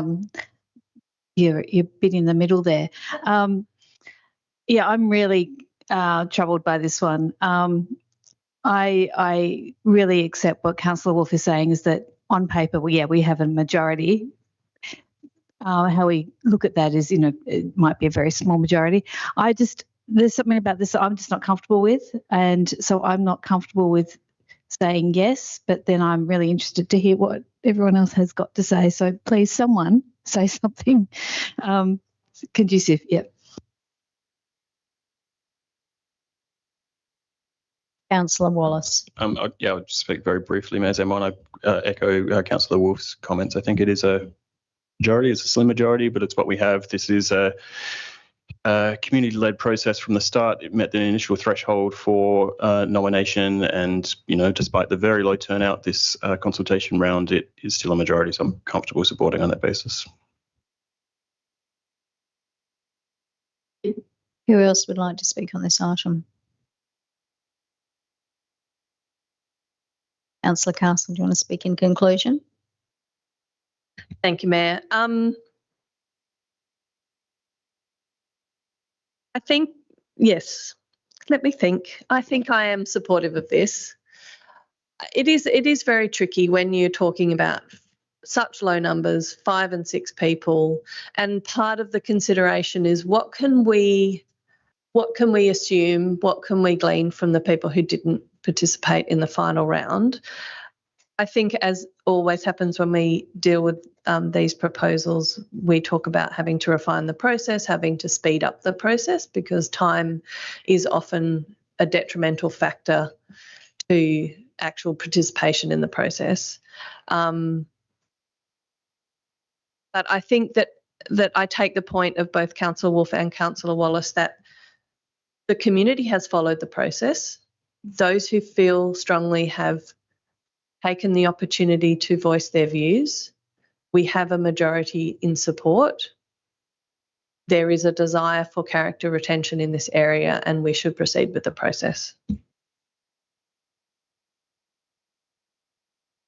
bit in the middle there? Yeah, I'm really troubled by this one. I really accept what Councillor Wolf is saying, is that on paper, we have a majority. How we look at that is, it might be a very small majority. There's something about this that I'm just not comfortable with, and so I'm not comfortable with saying yes, but then I'm really interested to hear what everyone else has got to say. So please, someone say something conducive. Yeah. Councillor Wallace. I'll just speak very briefly, Mayor Zaman. I echo Councillor Wolf's comments. I think it is a majority. It's a slim majority, but it's what we have. This is a community-led process from the start. It met the initial threshold for nomination, and despite the very low turnout this consultation round, it is still a majority. So I'm comfortable supporting on that basis. Who else would like to speak on this item? Councillor Castle, do you want to speak in conclusion? Thank you, Mayor. I think, yes, let me think. I think I am supportive of this. It is very tricky when you're talking about such low numbers, 5 and 6 people, and part of the consideration is what can we assume, what can we glean from the people who didn't participate in the final round. I think, as always happens when we deal with these proposals, we talk about having to refine the process, having to speed up the process, because time is often a detrimental factor to actual participation in the process. But I think that I take the point of both Councillor Wolf and Councillor Wallace that the community has followed the process. Those who feel strongly have taken the opportunity to voice their views. We have a majority in support. There is a desire for character retention in this area, and we should proceed with the process.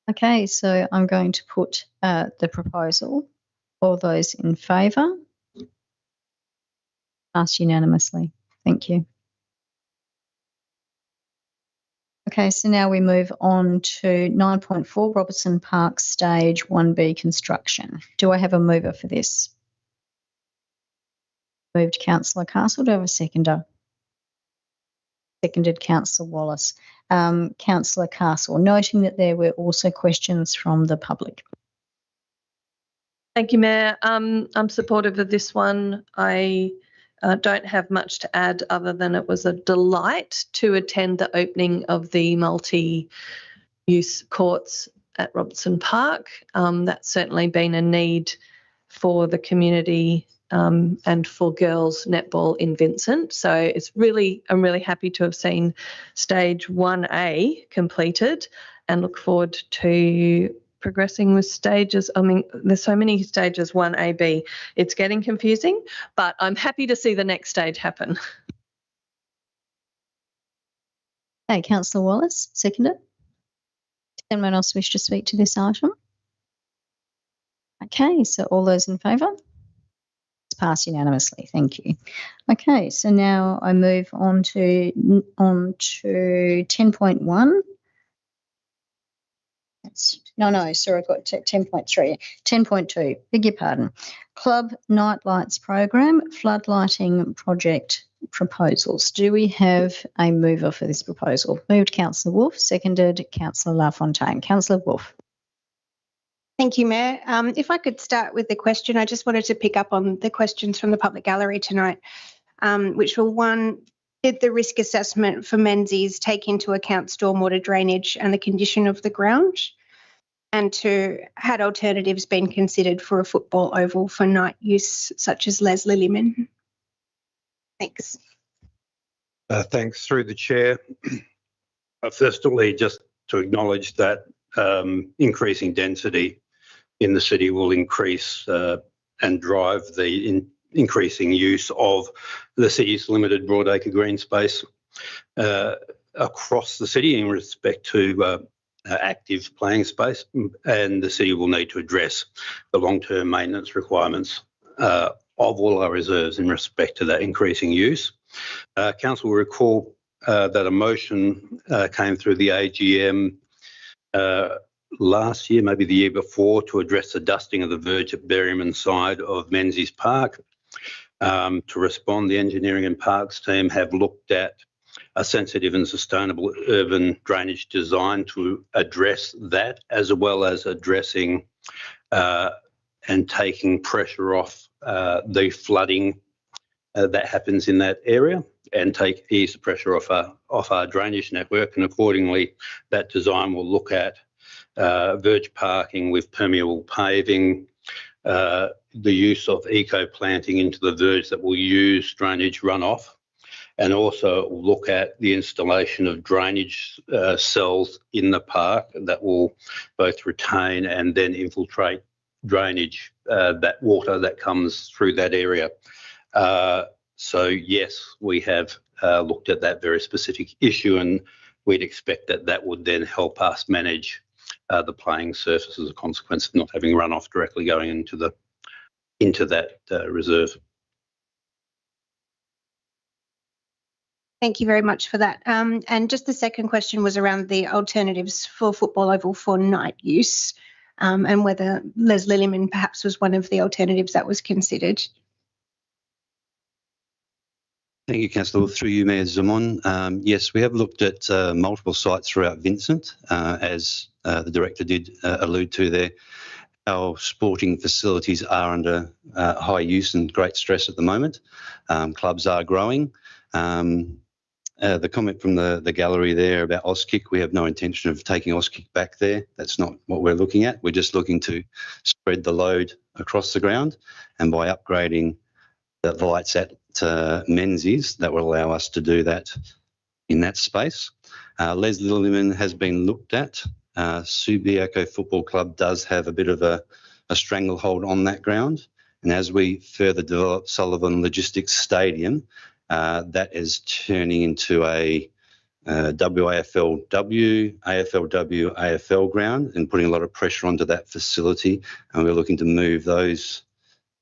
Okay, so I'm going to put the proposal. All those in favour? Passed unanimously. Thank you. Okay, so now we move on to 9.4, Robertson Park Stage 1B construction. Do I have a mover for this? Moved Councillor Castle. Do I have a seconder? Seconded Councillor Wallace. Councillor Castle, noting that there were also questions from the public. Thank you, Mayor. I'm supportive of this one. I don't have much to add other than it was a delight to attend the opening of the multi-use courts at Robertson Park. That's certainly been a need for the community and for girls netball in Vincent. So I'm really happy to have seen stage 1A completed and look forward to progressing with stages. I mean, there's so many stages 1A, it's getting confusing, but I'm happy to see the next stage happen. Okay, Councillor Wallace, seconded. Does anyone else wish to speak to this item? Okay, so all those in favour? It's passed unanimously. Thank you. Okay, so now I move on to 10.1. Sorry, I've got 10.3. 10.2, beg your pardon. Club Night Lights Program, floodlighting project proposals. Do we have a mover for this proposal? Moved Councillor Wolf, seconded Councillor LaFontaine. Councillor Wolf. Thank you, Mayor. If I could start with the question, I just wanted to pick up on the questions from the public gallery tonight, which were one, did the risk assessment for Menzies take into account stormwater drainage and the condition of the ground? And two, had alternatives been considered for a football oval for night use, such as Leslie Limon? Thanks. Thanks, through the chair. Firstly, just to acknowledge that increasing density in the city will increase and drive the increasing use of the city's limited broadacre green space across the city in respect to active playing space, and the city will need to address the long-term maintenance requirements of all our reserves in respect to that increasing use. Council will recall that a motion came through the AGM last year, maybe the year before, to address the dusting of the verge at Berryman side of Menzies Park. To respond, the engineering and parks team have looked at a sensitive and sustainable urban drainage design to address that, as well as addressing and taking pressure off the flooding that happens in that area. and ease the pressure off our drainage network. And accordingly, that design will look at verge parking with permeable paving, the use of eco planting into the verge that will use drainage runoff, and also look at the installation of drainage cells in the park that will both retain and then infiltrate drainage, that water that comes through that area. So yes, we have looked at that very specific issue, and we'd expect that that would then help us manage the playing surface as a consequence of not having runoff directly going into that reserve. Thank you very much for that. And just the second question was around the alternatives for Football Oval for night use, and whether Les Lillyman perhaps was one of the alternatives that was considered. Thank you, Councillor. Through you, Mayor Zamon. Yes, we have looked at multiple sites throughout Vincent, as the Director did allude to there. Our sporting facilities are under high use and great stress at the moment. Clubs are growing. The comment from the gallery there about Auskick, we have no intention of taking Auskick back there. That's not what we're looking at. We're just looking to spread the load across the ground, and by upgrading the lights at Menzies, that will allow us to do that in that space. Les Lillyman has been looked at. Subiaco Football Club does have a bit of a stranglehold on that ground, and as we further develop Sullivan Logistics Stadium, that is turning into a WAFLW, AFLW, AFL ground, and putting a lot of pressure onto that facility. And we're looking to move those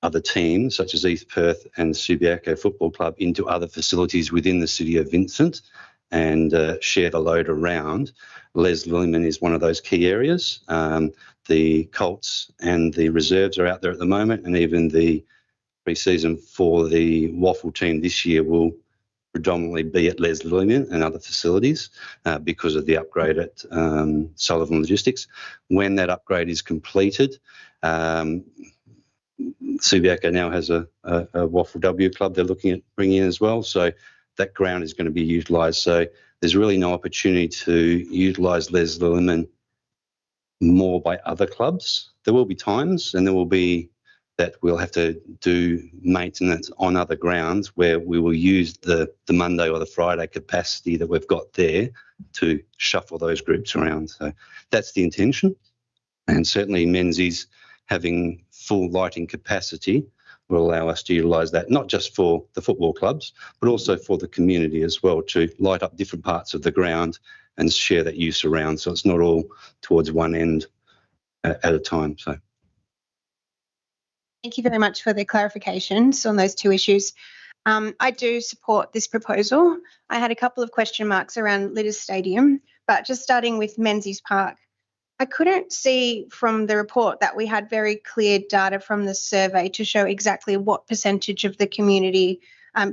other teams, such as East Perth and Subiaco Football Club, into other facilities within the City of Vincent and share the load around. Les Lillyman is one of those key areas. The Colts and the reserves are out there at the moment, and even the pre-season for the Waffle team this year will predominantly be at Les Lillyman and other facilities because of the upgrade at Sullivan Logistics. When that upgrade is completed, Subiaco now has a Waffle W club they're looking at bringing in as well, so that ground is going to be utilised. So there's really no opportunity to utilise Les Lillyman more by other clubs. There will be times, and there will be that we'll have to do maintenance on other grounds where we will use the Monday or the Friday capacity that we've got there to shuffle those groups around. So that's the intention. And certainly Menzies having full lighting capacity will allow us to utilise that, not just for the football clubs, but also for the community as well, to light up different parts of the ground and share that use around. So it's not all towards one end at a time. So. Thank you very much for the clarifications on those two issues. I do support this proposal. I had a couple of question marks around Lidders Stadium, but just starting with Menzies Park, I couldn't see from the report that we had very clear data from the survey to show exactly what percentage of the community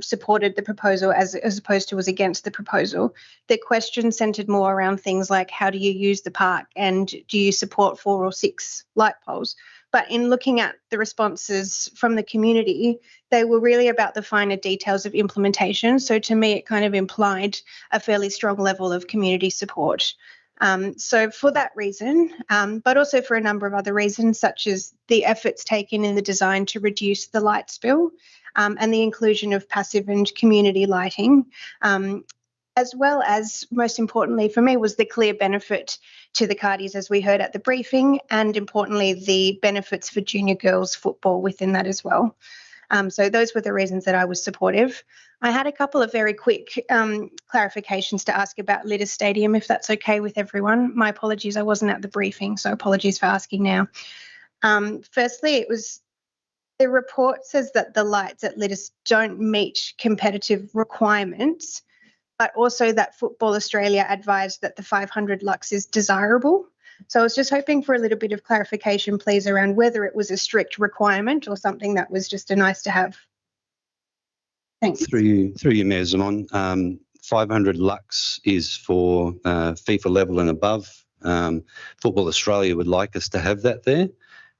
supported the proposal as opposed to was against the proposal. The question centred more around things like how do you use the park and do you support 4 or 6 light poles? But in looking at the responses from the community, they were really about the finer details of implementation. So to me, it kind of implied a fairly strong level of community support. So for that reason, but also for a number of other reasons, such as the efforts taken in the design to reduce the light spill and the inclusion of passive and community lighting, as well as, most importantly for me, was the clear benefit to the Cardis, as we heard at the briefing, and importantly, the benefits for junior girls football within that as well. So those were the reasons that I was supportive. I had a couple of very quick clarifications to ask about Lidders Stadium, if that's okay with everyone. My apologies, I wasn't at the briefing, so apologies for asking now. Firstly, the report says that the lights at Lidders don't meet competitive requirements, but also that Football Australia advised that the 500 lux is desirable. So I was just hoping for a little bit of clarification, please, around whether it was a strict requirement or something that was just a nice to have. Thanks. Through you, Mayor Zamon, 500 lux is for FIFA level and above. Football Australia would like us to have that there.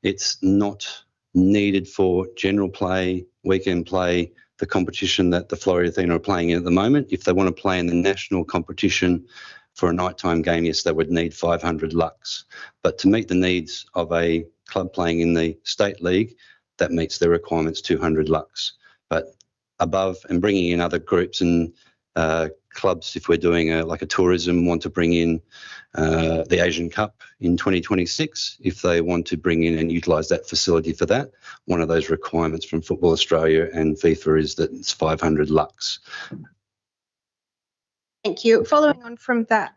It's not needed for general play, weekend play, the competition that the Florida Athena are playing in at the moment. If they want to play in the national competition for a nighttime game, yes, they would need 500 lux. But to meet the needs of a club playing in the state league, that meets their requirements, 200 lux. But above and bringing in other groups and clubs, if we're doing like a tourism, want to bring in the Asian Cup in 2026, if they want to bring in and utilise that facility for that, one of those requirements from Football Australia and FIFA is that it's 500 lux. Thank you. Following on from that,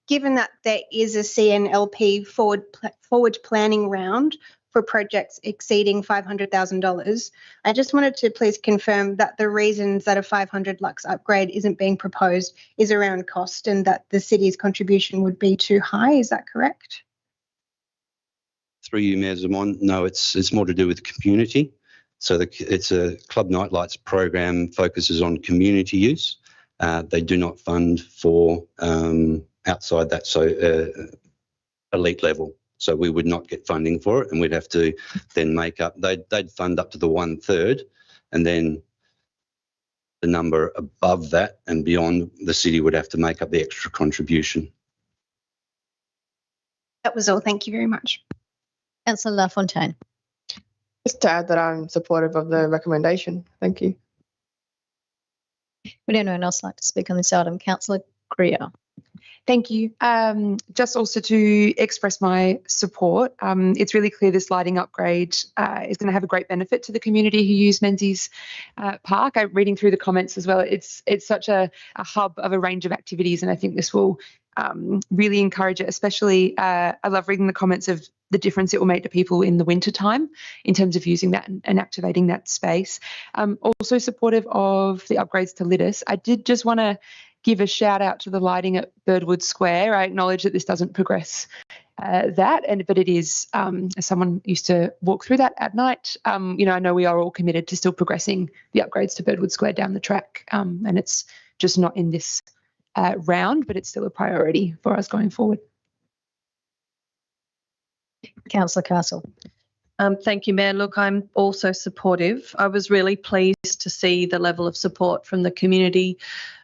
given that there is a CNLP forward planning round for projects exceeding $500,000, I just wanted to please confirm that the reasons that a 500 lux upgrade isn't being proposed is around cost and that the city's contribution would be too high. Is that correct? Through you, Mayor Zamon, no, it's more to do with the community. So it's a Club Nightlights program focuses on community use. They do not fund for outside that, so elite level. So we would not get funding for it, and we'd have to then make up. They'd fund up to the 1/3, and then the number above that and beyond, the city would have to make up the extra contribution. That was all. Thank you very much. Councillor LaFontaine. Just to add that I'm supportive of the recommendation. Thank you. Would anyone else like to speak on this item? Councillor Greer. Thank you. Just also to express my support. It's really clear this lighting upgrade is going to have a great benefit to the community who use Menzies Park. I'm reading through the comments as well. It's such a hub of a range of activities, and I think this will really encourage it. Especially, I love reading the comments of the difference it will make to people in the winter time in terms of using that and activating that space. Also supportive of the upgrades to Lidus. I did just want to give a shout out to the lighting at Birdwood Square. I acknowledge that this doesn't progress but it is, as someone used to walk through that at night, I know we are all committed to still progressing the upgrades to Birdwood Square down the track, and it's just not in this round, but it's still a priority for us going forward. Councillor Castle. Thank you, Mayor. Look, I'm also supportive. I was really pleased to see the level of support from the community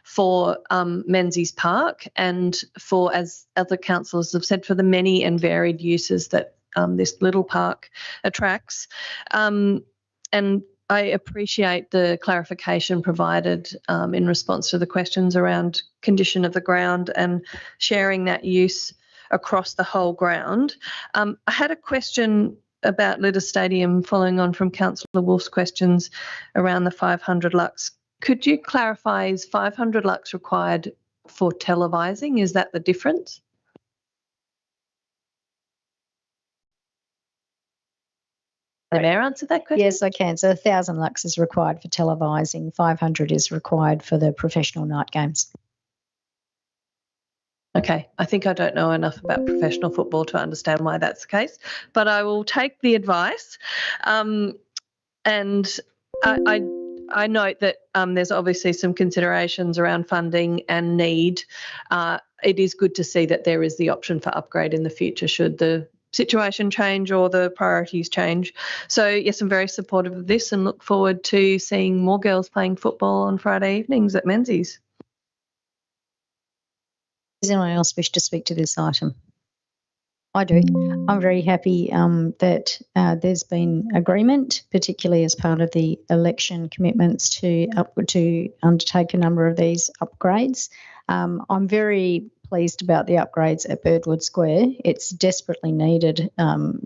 for Menzies Park and for, as other councillors have said, for the many and varied uses that this little park attracts. And I appreciate the clarification provided in response to the questions around condition of the ground and sharing that use across the whole ground. I had a question about Lidus Stadium following on from Councillor Wolf's questions around the 500 lux. Could you clarify, is 500 lux required for televising? Is that the difference? The Mayor answer that question? Yes, I can. So 1,000 lux is required for televising, 500 is required for the professional night games. Okay, I think I don't know enough about professional football to understand why that's the case, but I will take the advice. And I note that there's obviously some considerations around funding and need. It is good to see that there is the option for upgrade in the future should the situation change or the priorities change. So yes, I'm very supportive of this and look forward to seeing more girls playing football on Friday evenings at Menzies. Does anyone else wish to speak to this item? I do. I'm very happy that there's been agreement, particularly as part of the election commitments to undertake a number of these upgrades. I'm very pleased about the upgrades at Birdwood Square. It's desperately needed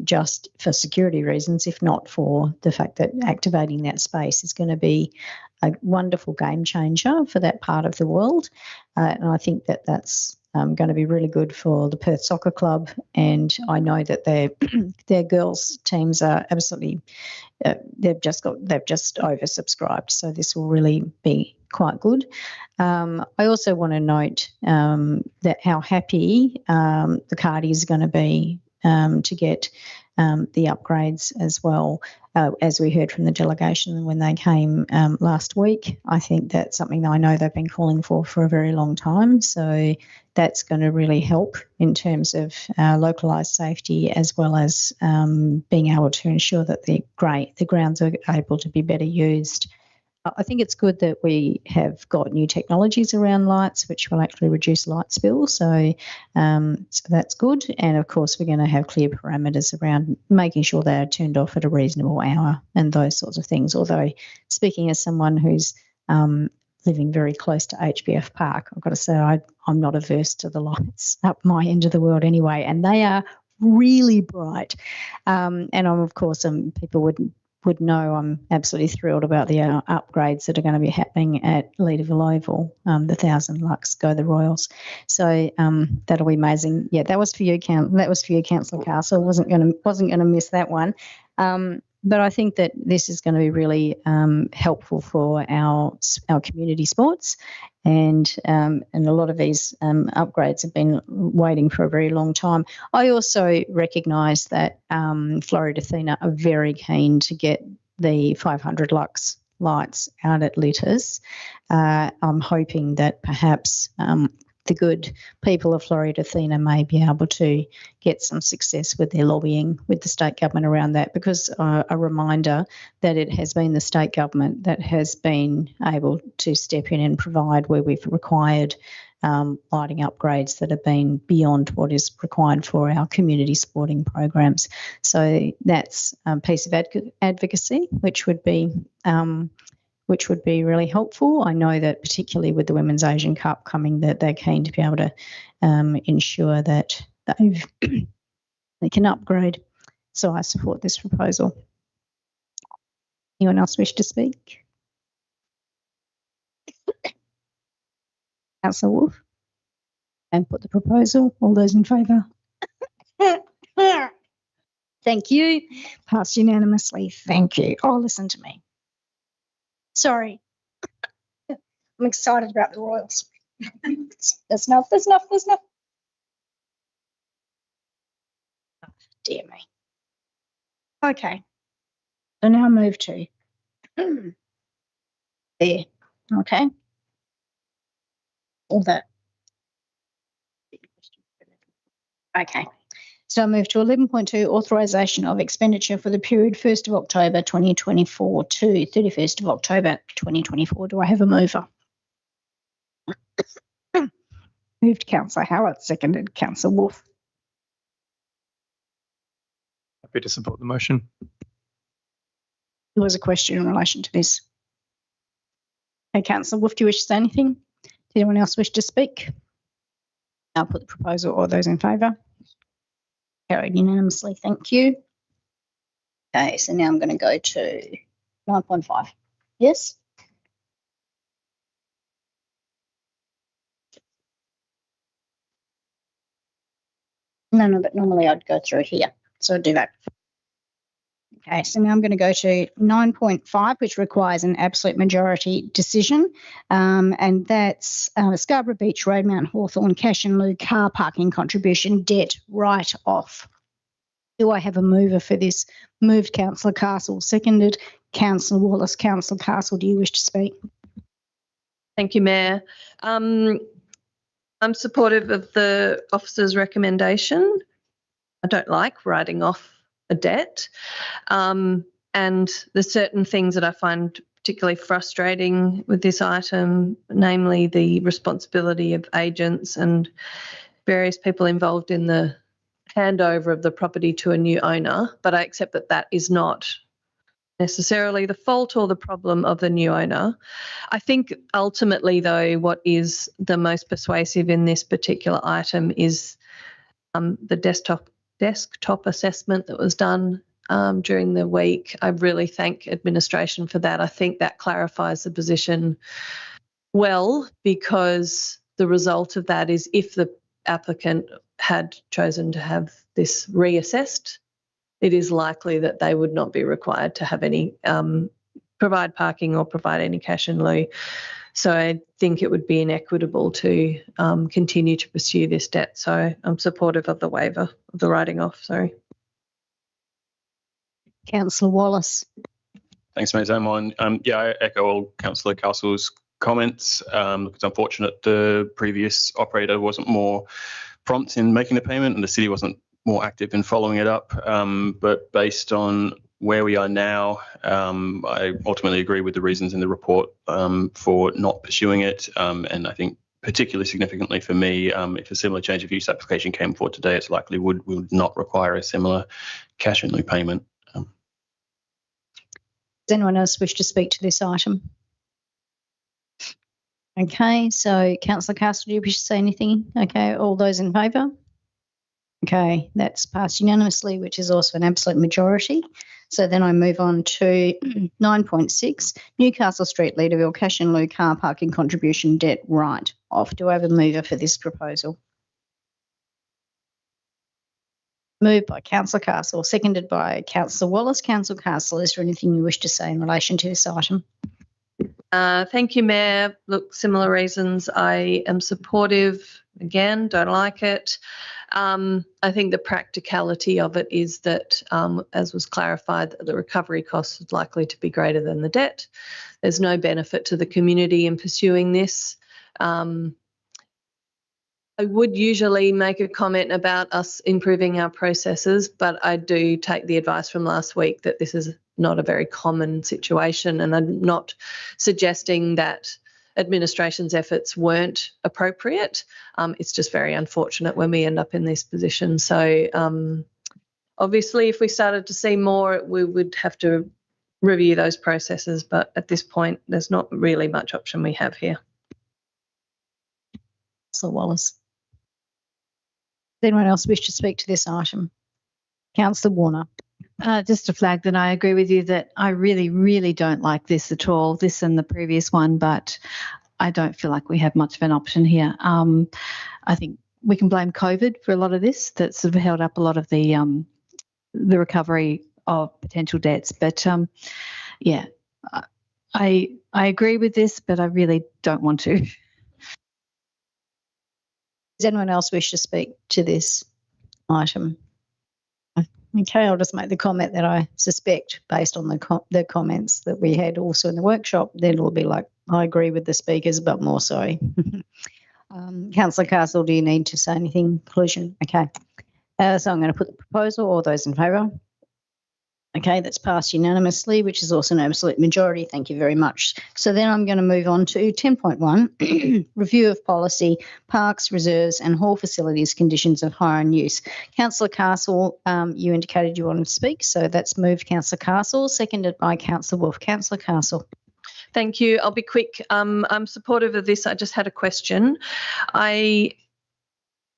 just for security reasons, if not for the fact that activating that space is going to be a wonderful game changer for that part of the world. And I think that that's going to be really good for the Perth Soccer Club, and I know that their girls teams are absolutely they've just oversubscribed, so this will really be quite good. I also want to note that how happy the Cardis are going to be to get the upgrades as well. As we heard from the delegation when they came last week, I think that's something that I know they've been calling for a very long time. So that's going to really help in terms of localised safety, as well as being able to ensure that the grounds are able to be better used I think it's good that we have got new technologies around lights, which will actually reduce light spill. So that's good. And of course, we're going to have clear parameters around making sure they are turned off at a reasonable hour and those sorts of things. Although, speaking as someone who's living very close to HBF Park, I've got to say I'm not averse to the lights up my end of the world anyway, and they are really bright. And I'm, of course, people would know I'm absolutely thrilled about the upgrades that are going to be happening at Leederville Oval, the 1,000 lux Go the Royals. So that'll be amazing. Yeah, that was for you, Councillor Castle. Wasn't going to miss that one. But I think that this is going to be really helpful for our community sports, and a lot of these upgrades have been waiting for a very long time. I also recognise that Floreat Athena are very keen to get the 500 lux lights out at Litters. I'm hoping that perhaps the good people of Floreat Athena may be able to get some success with their lobbying with the state government around that, because a reminder that it has been the state government that has been able to step in and provide where we've required lighting upgrades that have been beyond what is required for our community sporting programs. So that's a piece of advocacy which would be really helpful. I know that particularly with the Women's Asian Cup coming, that they're keen to be able to ensure that they can upgrade. So I support this proposal. Anyone else wish to speak? Councillor Wolf? And put the proposal. All those in favour? Thank you. Passed unanimously. Thank you. Oh, listen to me. Sorry. I'm excited about the Royals. There's enough. Oh, dear me. Okay. So now move to there. Okay. All that. Okay. So I move to 11.2, authorisation of expenditure for the period 1st of October 2024 to 31st of October 2024. Do I have a mover? Moved Councillor Howard, seconded Councillor Wolf. Happy to support the motion. There was a question in relation to this. Okay, Councillor Wolf, do you wish to say anything? Does anyone else wish to speak? I'll put the proposal. All those in favour? Carried unanimously. Thank you. Okay, so now I'm going to go to 9.5. Yes? No, but normally I'd go through here. So I'll do that. Okay, so now I'm going to go to 9.5, which requires an absolute majority decision, and that's Scarborough Beach Road, Mount Hawthorn, cash and lieu car parking contribution debt write-off. Do I have a mover for this? Moved Councillor Castle, seconded Councillor Wallace. Councillor Castle, do you wish to speak? Thank you, Mayor. I'm supportive of the officer's recommendation. I don't like writing off a debt. And there's certain things that I find particularly frustrating with this item, namely the responsibility of agents and various people involved in the handover of the property to a new owner. But I accept that that is not necessarily the fault or the problem of the new owner. I think ultimately, though, what is the most persuasive in this particular item is the desktop assessment that was done during the week. I really thank administration for that. I think that clarifies the position well, because the result of that is if the applicant had chosen to have this reassessed, it is likely that they would not be required to have any provide parking or provide any cash in lieu. So I think it would be inequitable to continue to pursue this debt. So I'm supportive of the waiver of the writing off. Sorry. Councillor Wallace. Thanks, Ms. Amon. Yeah, I echo all Councillor Castle's comments. It's unfortunate the previous operator wasn't more prompt in making the payment and the city wasn't more active in following it up. But based on where we are now, I ultimately agree with the reasons in the report for not pursuing it. And I think particularly significantly for me, if a similar change of use application came forward today, it's likely would not require a similar cash in lieu payment. Does anyone else wish to speak to this item? Okay, so Councillor Castle, do you wish to say anything? Okay, all those in favour? Okay, that's passed unanimously, which is also an absolute majority. So then I move on to 9.6, Newcastle Street, Leederville, cash in lieu car parking contribution debt write-off. Do I have a mover for this proposal? Moved by Councillor Castle, seconded by Councillor Wallace. Councillor Castle, is there anything you wish to say in relation to this item? Thank you, Mayor. Look, similar reasons. I am supportive. Again, don't like it. I think the practicality of it is that, as was clarified, that the recovery cost is likely to be greater than the debt. There's no benefit to the community in pursuing this. I would usually make a comment about us improving our processes, but I do take the advice from last week that this is not a very common situation, and I'm not suggesting that administration's efforts weren't appropriate. It's just very unfortunate when we end up in this position. So obviously, if we started to see more, we would have to review those processes, but at this point, there's not really much option we have here. Councillor Wallace. Does anyone else wish to speak to this item? Councillor Warner. Just to flag that I agree with you that I really, really don't like this at all, this and the previous one, but I don't feel like we have much of an option here. I think we can blame COVID for a lot of this, that sort of held up a lot of the recovery of potential debts. But yeah, I agree with this, but I really don't want to. Does anyone else wish to speak to this item? Okay, I'll just make the comment that I suspect, based on the comments that we had also in the workshop, then it'll be like, I agree with the speakers, but more so. Councillor Castle, do you need to say anything? Conclusion? Okay. So I'm going to put the proposal. All those in favour? Okay, that's passed unanimously, which is also an absolute majority. Thank you very much. So then I'm going to move on to 10.1, review of policy, parks, reserves and hall facilities conditions of hire and use. Councillor Castle, you indicated you wanted to speak, so that's moved Councillor Castle, seconded by Councillor Wolf. Councillor Castle. Thank you. I'll be quick. I'm supportive of this. I just had a question.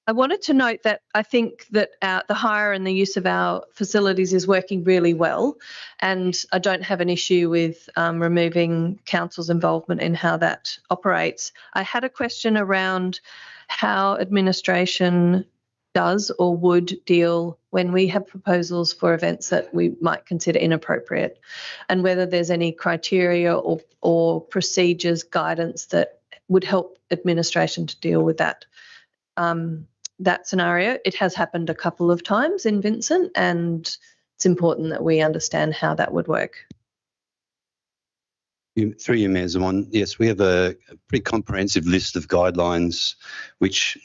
I wanted to note that I think that the hire and the use of our facilities is working really well, and I don't have an issue with removing council's involvement in how that operates. I had a question around how administration does or would deal when we have proposals for events that we might consider inappropriate, and whether there's any criteria or procedures, guidance that would help administration to deal with that. That scenario. It has happened a couple of times in Vincent, and it's important that we understand how that would work. Through you, Mayor Zaman, yes, we have a pretty comprehensive list of guidelines which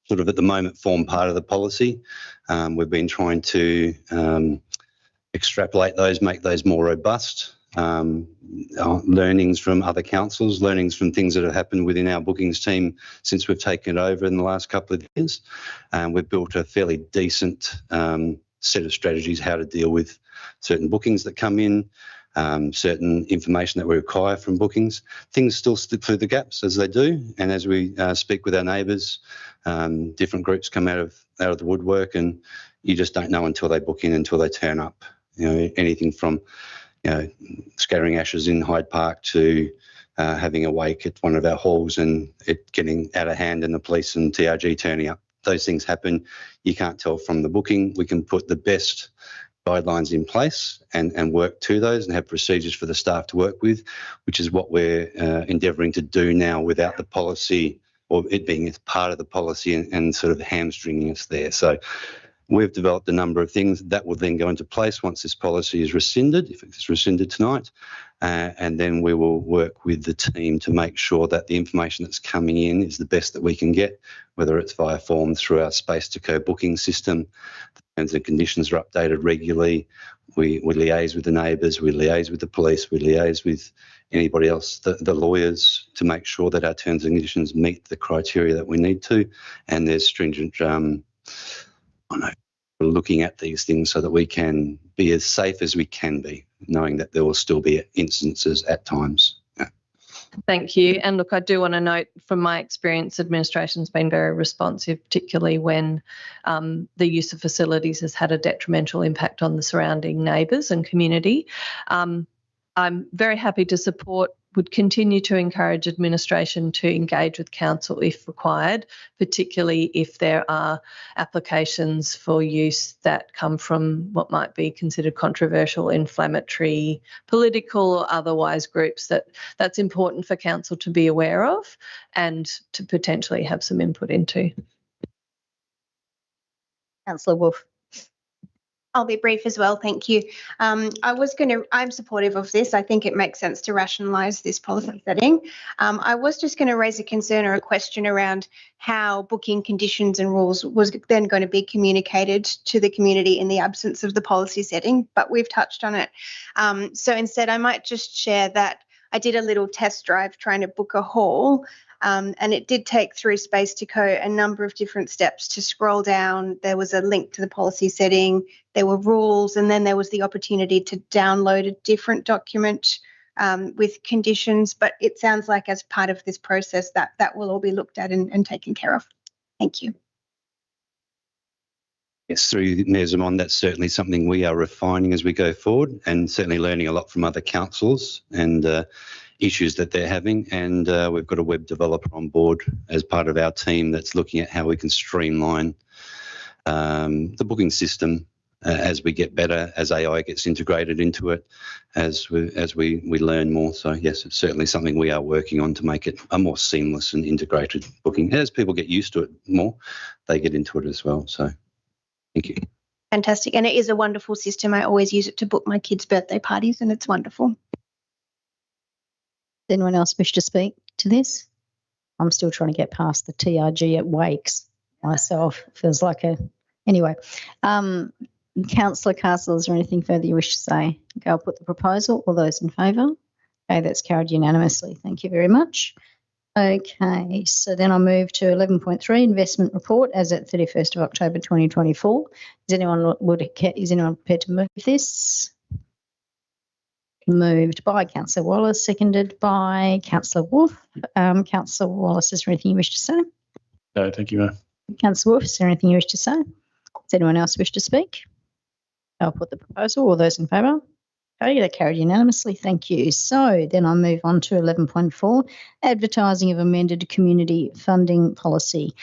sort of at the moment form part of the policy. We've been trying to extrapolate those, make those more robust. Learnings from other councils, learnings from things that have happened within our bookings team since we've taken it over in the last couple of years. We've built a fairly decent set of strategies how to deal with certain bookings that come in, certain information that we require from bookings. Things still slip through the gaps as they do, and as we speak with our neighbours, different groups come out of the woodwork, and you just don't know until they book in, until they turn up. You know, anything from scattering ashes in Hyde Park to having a wake at one of our halls and it getting out of hand and the police and TRG turning up. Those things happen. You can't tell from the booking. We can put the best guidelines in place and work to those and have procedures for the staff to work with, which is what we're endeavouring to do now without the policy or it being as part of the policy and sort of hamstringing us there. So we've developed a number of things that will then go into place once this policy is rescinded, if it's rescinded tonight, and then we will work with the team to make sure that the information that's coming in is the best that we can get, whether it's via form through our Space to Co booking system. The terms and conditions are updated regularly. We liaise with the neighbours, we liaise with the police, we liaise with anybody else, the lawyers, to make sure that our terms and conditions meet the criteria that we need to. And there's stringent, we're looking at these things so that we can be as safe as we can be, knowing that there will still be instances at times. Thank you. And look, I do want to note from my experience, administration's been very responsive, particularly when the use of facilities has had a detrimental impact on the surrounding neighbours and community. I'm very happy to support, would continue to encourage administration to engage with council if required, particularly if there are applications for use that come from what might be considered controversial, inflammatory, political or otherwise groups that's important for council to be aware of and to potentially have some input into. Councillor Wolf. I'll be brief as well, thank you. I'm supportive of this. I think it makes sense to rationalise this policy setting. I was just going to raise a concern or a question around how booking conditions and rules was then going to be communicated to the community in the absence of the policy setting, but we've touched on it. So instead, I might just share that I did a little test drive trying to book a hall. And it did take through Space to Co a number of different steps to scroll down. There was a link to the policy setting, there were rules, and then there was the opportunity to download a different document with conditions. But it sounds like as part of this process that will all be looked at and taken care of. Thank you. Yes, through Mayor Zaman, that's certainly something we are refining as we go forward, and certainly learning a lot from other councils and issues that they're having. And we've got a web developer on board as part of our team that's looking at how we can streamline the booking system as we get better, as AI gets integrated into it, as we learn more. So yes, it's certainly something we are working on to make it a more seamless and integrated booking. As people get used to it more, they get into it as well. So thank you. Fantastic. And it is a wonderful system. I always use it to book my kids' birthday parties and it's wonderful. Does anyone else wish to speak to this? I'm still trying to get past the TRG at Wakes myself. Feels like anyway. Councillor Castle, is there anything further you wish to say? Okay, I'll put the proposal. All those in favour? Okay, that's carried unanimously. Thank you very much. Okay, so then I'll move to 11.3, investment report as at 31st of October 2024. Is anyone prepared to move this? Moved by Councillor Wallace, seconded by Councillor Wolf. Councillor Wallace, is there anything you wish to say? No, thank you, Mayor. Councillor Wolf, is there anything you wish to say? Does anyone else wish to speak? I'll put the proposal. All those in favour? Okay, that carried unanimously. Thank you. So then I'll move on to 11.4, advertising of amended community funding policy.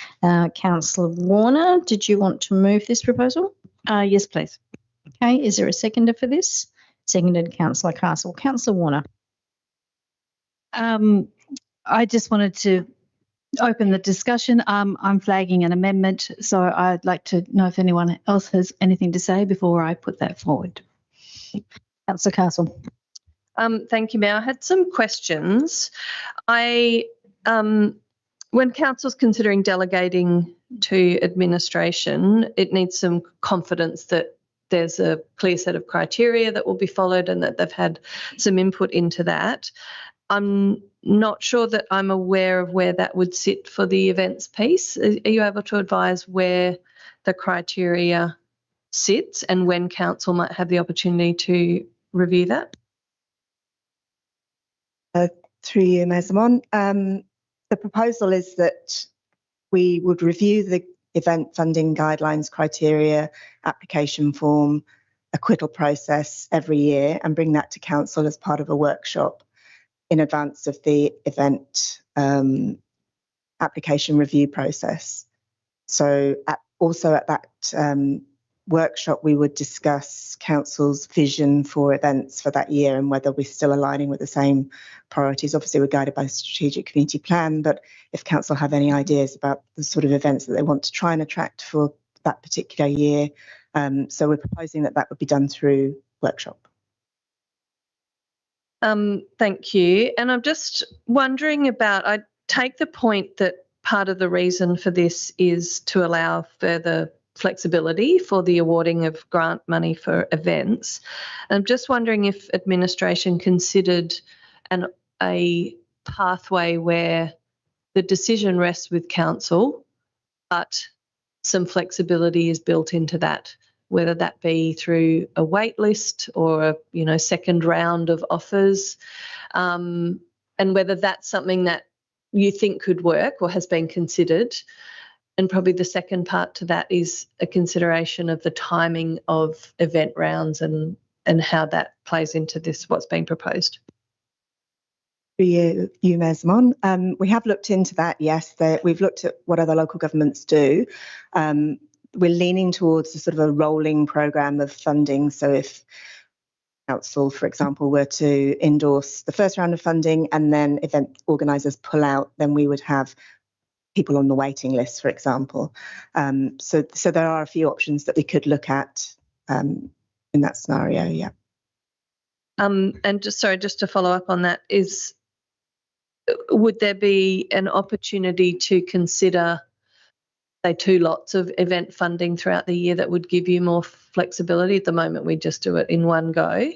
Councillor Warner, did you want to move this proposal? Yes, please. Okay, is there a seconder for this? Seconded, Councillor Castle. Councillor Warner. I just wanted to open the discussion. I'm flagging an amendment, so I'd like to know if anyone else has anything to say before I put that forward. Councillor Castle. Thank you, Mayor. I had some questions. When council's considering delegating to administration, it needs some confidence that there's a clear set of criteria that will be followed and that they've had some input into that. I'm not sure that I'm aware of where that would sit for the events piece. Are you able to advise where the criteria sits and when council might have the opportunity to review that? Through you, Mayor Zaman. The proposal is that we would review the event funding guidelines, criteria, application form, acquittal process every year and bring that to council as part of a workshop in advance of the event application review process. So also at that workshop, we would discuss council's vision for events for that year and whether we're still aligning with the same priorities. Obviously, we're guided by the strategic community plan, but if council have any ideas about the sort of events that they want to try and attract for that particular year, so we're proposing that would be done through workshop. Thank you. And I'm just wondering about, I take the point that part of the reason for this is to allow further flexibility for the awarding of grant money for events. I'm just wondering if administration considered a pathway where the decision rests with council, but some flexibility is built into that, whether that be through a wait list or a second round of offers, and whether that's something that you think could work or has been considered. And probably the second part to that is a consideration of the timing of event rounds and how that plays into this, what's being proposed. For you, Mayor Zaman. We have looked into that, yes. We've looked at what other local governments do. We're leaning towards a sort of a rolling programme of funding. So if council, for example, were to endorse the first round of funding and then event organisers pull out, then we would have people on the waiting list, for example. So there are a few options that we could look at in that scenario, yeah. And just to follow up on that, would there be an opportunity to consider, say, 2 lots of event funding throughout the year that would give you more flexibility? At the moment, we just do it in one go.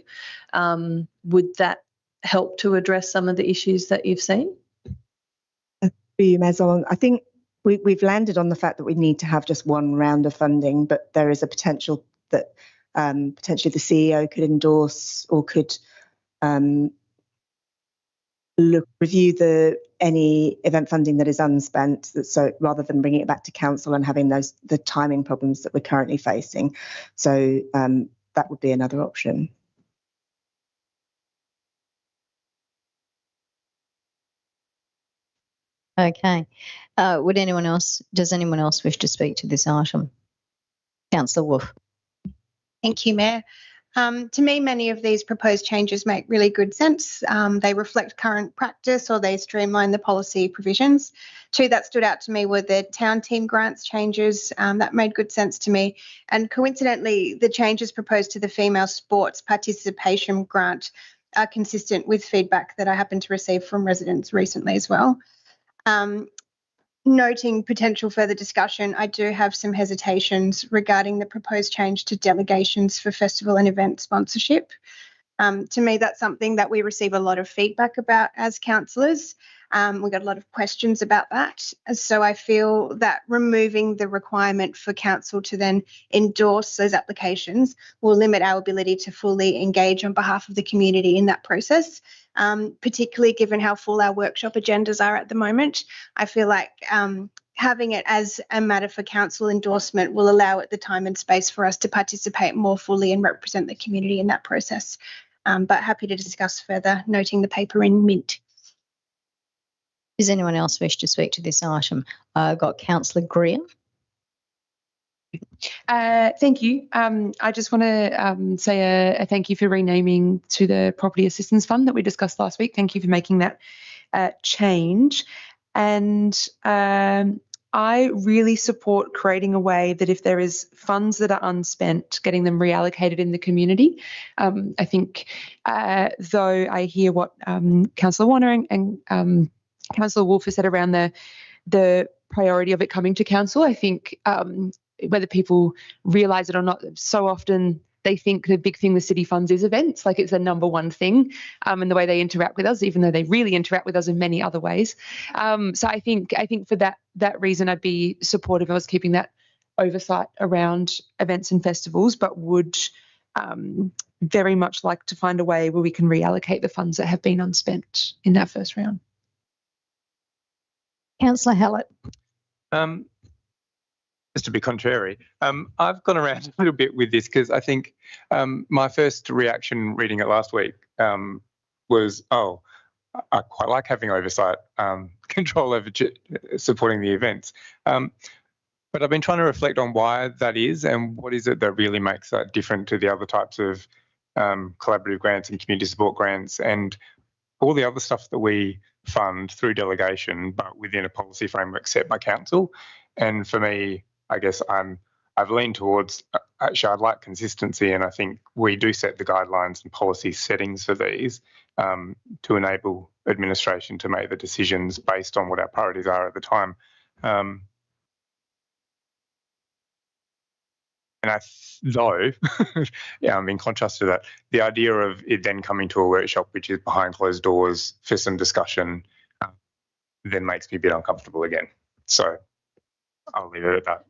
Would that help to address some of the issues that you've seen? I think we've landed on the fact that we need to have just one round of funding, but there is a potential that potentially the CEO could endorse or could review any event funding that is unspent. So rather than bringing it back to council and having the timing problems that we're currently facing, so that would be another option. Okay. Does anyone else wish to speak to this item? Councillor Wolf. Thank you, Mayor. To me, many of these proposed changes make really good sense. They reflect current practice or they streamline the policy provisions. 2 that stood out to me were the town team grants changes. That made good sense to me. And coincidentally, the changes proposed to the female sports participation grant are consistent with feedback that I happened to receive from residents recently as well. Noting potential further discussion, I do have some hesitations regarding the proposed change to delegations for festival and event sponsorship. To me, that's something that we receive a lot of feedback about as councillors. We got a lot of questions about that. So I feel that removing the requirement for council to then endorse those applications will limit our ability to fully engage on behalf of the community in that process. Particularly given how full our workshop agendas are at the moment. I feel like having it as a matter for council endorsement will allow it the time and space for us to participate more fully and represent the community in that process. But happy to discuss further, noting the paper in mint. Does anyone else wish to speak to this item? I've got Councillor Greer. Thank you. I just want to say a thank you for renaming to the Property Assistance Fund that we discussed last week. Thank you for making that change. And I really support creating a way that if there is funds that are unspent, getting them reallocated in the community. I think, though I hear what Councillor Warner and Councillor Wolf has said around the priority of it coming to council, I think whether people realise it or not, so often they think the big thing with city funds is events, like it's the number one thing, and the way they interact with us, even though they really interact with us in many other ways. So I think for that reason, I'd be supportive of us keeping that oversight around events and festivals, but would very much like to find a way where we can reallocate the funds that have been unspent in that first round. Councillor Hallett. Just to be contrary, I've gone around a little bit with this because I think my first reaction reading it last week was, oh, I quite like having oversight, control over supporting the events. But I've been trying to reflect on why that is and what is it that really makes that different to the other types of collaborative grants and community support grants and all the other stuff that we fund through delegation, but within a policy framework set by council. And for me, I guess I've leaned towards, actually, I'd like consistency, and I think we do set the guidelines and policy settings for these to enable administration to make the decisions based on what our priorities are at the time. And though, in contrast to that, the idea of it then coming to a workshop, which is behind closed doors for some discussion, then makes me a bit uncomfortable again. So I'll leave it at that.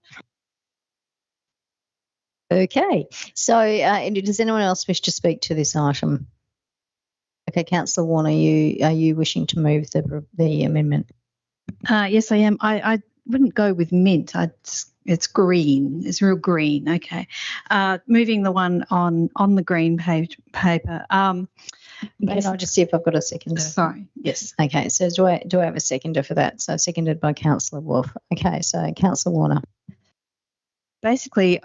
Okay. So does anyone else wish to speak to this item? Okay, Councillor Warner, are you wishing to move the amendment? Yes, I am. I wouldn't go with mint. It's green. It's real green. Okay. Moving the one on the green paper. Can I just see if I've got a seconder? Sorry. Yes. Okay. So do I have a seconder for that? So seconded by Councillor Wolf. Okay. So Councillor Warner. Basically,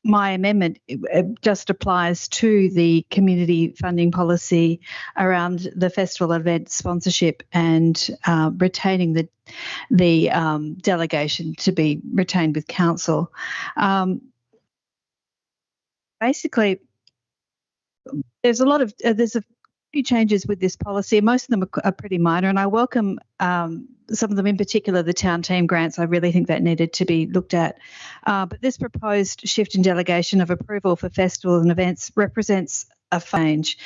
my amendment just applies to the community funding policy around the festival event sponsorship and retaining the delegation to be retained with council. Basically, there's a few changes with this policy. Most of them are pretty minor, and I welcome some of them, in particular the town team grants. I really think that needed to be looked at. But this proposed shift in delegation of approval for festivals and events represents a change.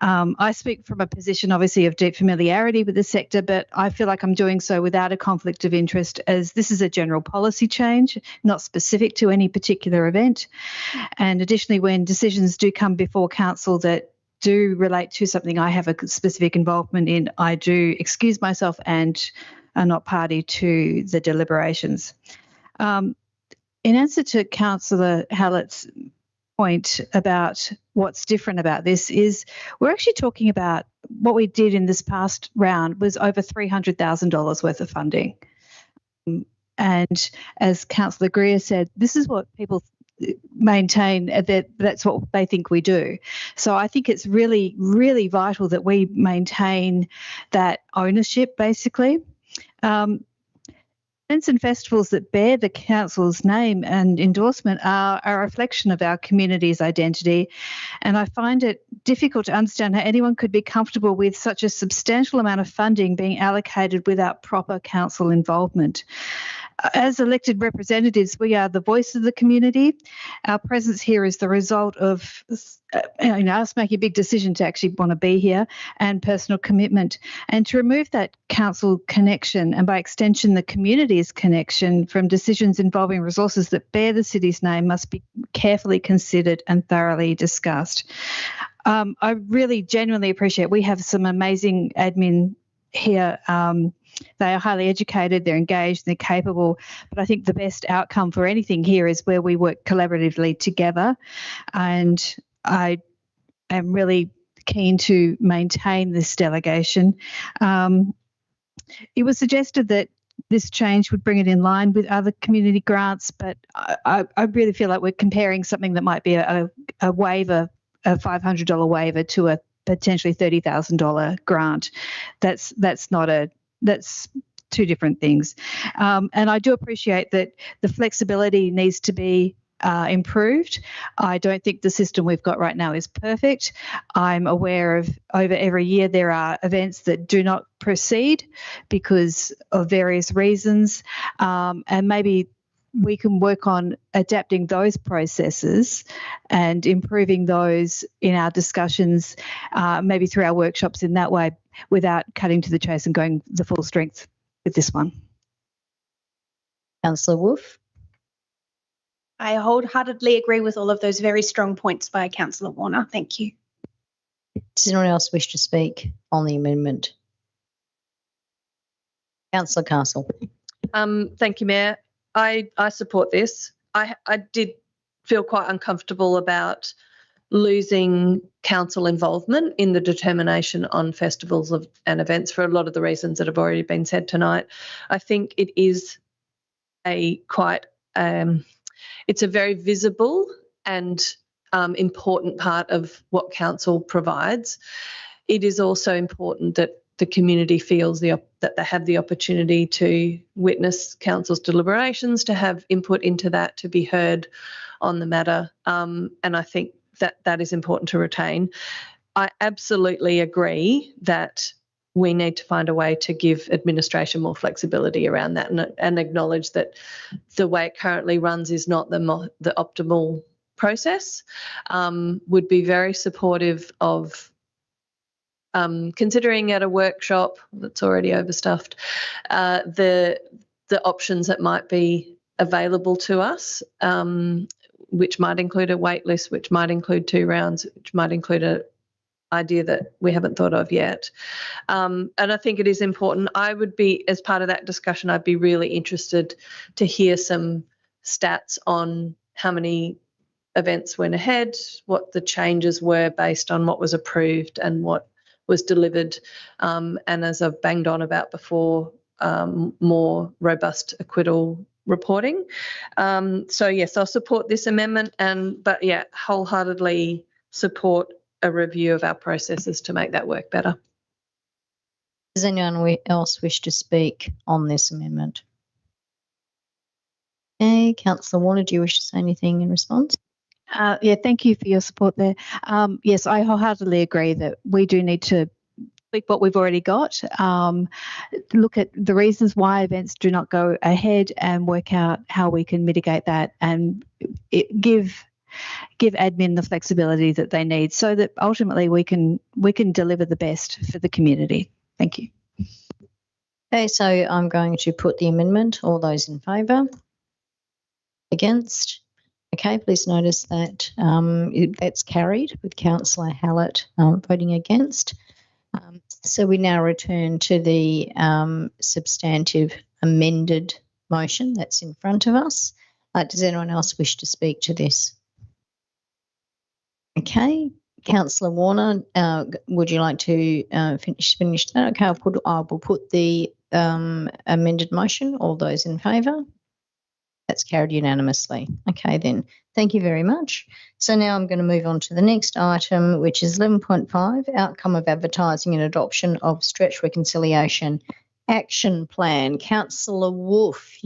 I speak from a position, obviously, of deep familiarity with the sector, but I feel like I'm doing so without a conflict of interest, as this is a general policy change, not specific to any particular event. And additionally, when decisions do come before council that do relate to something I have a specific involvement in, I do excuse myself and are not party to the deliberations. In answer to Councillor Hallett's point about what's different about this is we're actually talking about what we did in this past round was over $300,000 worth of funding. And as Councillor Greer said, this is what people maintain, that's what they think we do. So I think it's really, really vital that we maintain that ownership, basically. Events and festivals that bear the council's name and endorsement are a reflection of our community's identity, and I find it difficult to understand how anyone could be comfortable with such a substantial amount of funding being allocated without proper council involvement. As elected representatives, we are the voice of the community. Our presence here is the result of us making a big decision to actually want to be here and personal commitment. And to remove that council connection, and by extension the community's connection, from decisions involving resources that bear the city's name must be carefully considered and thoroughly discussed. I really genuinely appreciate, we have some amazing admin here. They are highly educated, they're engaged, they're capable, but I think the best outcome for anything here is where we work collaboratively together, and I am really keen to maintain this delegation. It was suggested that this change would bring it in line with other community grants, but I really feel like we're comparing something that might be a waiver, a $500 waiver, to a potentially $30,000 grant. That's two different things. And I do appreciate that the flexibility needs to be improved. I don't think the system we've got right now is perfect. I'm aware of over every year there are events that do not proceed because of various reasons, and maybe we can work on adapting those processes and improving those in our discussions, maybe through our workshops in that way, without cutting to the chase and going the full strength with this one. Councillor Wolf. I wholeheartedly agree with all of those very strong points by Councillor Warner. Thank you. Does anyone else wish to speak on the amendment? Councillor Castle. Thank you, Mayor. I support this. I did feel quite uncomfortable about losing council involvement in the determination on festivals and events for a lot of the reasons that have already been said tonight. I think it is it's a very visible and important part of what council provides. It is also important that the community feels that they have the opportunity to witness council's deliberations, to have input into that, to be heard on the matter, and I think that is important to retain. I absolutely agree that we need to find a way to give administration more flexibility around that and acknowledge that the way it currently runs is not the optimal process. Would be very supportive of considering at a workshop that's already overstuffed the options that might be available to us, which might include a wait list, which might include 2 rounds, which might include a idea that we haven't thought of yet. And I think it is important. I would be, as part of that discussion, I'd be really interested to hear some stats on how many events went ahead, what the changes were based on what was approved and what was delivered. And as I've banged on about before, more robust acquittal reporting. So yes, I'll support this amendment, but yeah, wholeheartedly support a review of our processes to make that work better. Does anyone else wish to speak on this amendment? Okay, Councillor Warner, do you wish to say anything in response? Yeah, thank you for your support there. Yes, I wholeheartedly agree that we do need to tweak what we've already got, look at the reasons why events do not go ahead and work out how we can mitigate that and give admin the flexibility that they need so that ultimately we can deliver the best for the community. Thank you. Okay, so I'm going to put the amendment. All those in favour? Against? Okay, please notice that that's carried with Councillor Hallett voting against. So we now return to the substantive amended motion that's in front of us. Does anyone else wish to speak to this? Okay, Councillor Warner, would you like to finish that? Okay, I will put the amended motion. All those in favour? That's carried unanimously. Okay then, thank you very much. So now I'm going to move on to the next item, which is 11.5, outcome of advertising and adoption of Stretch Reconciliation Action Plan. Councillor Wolf,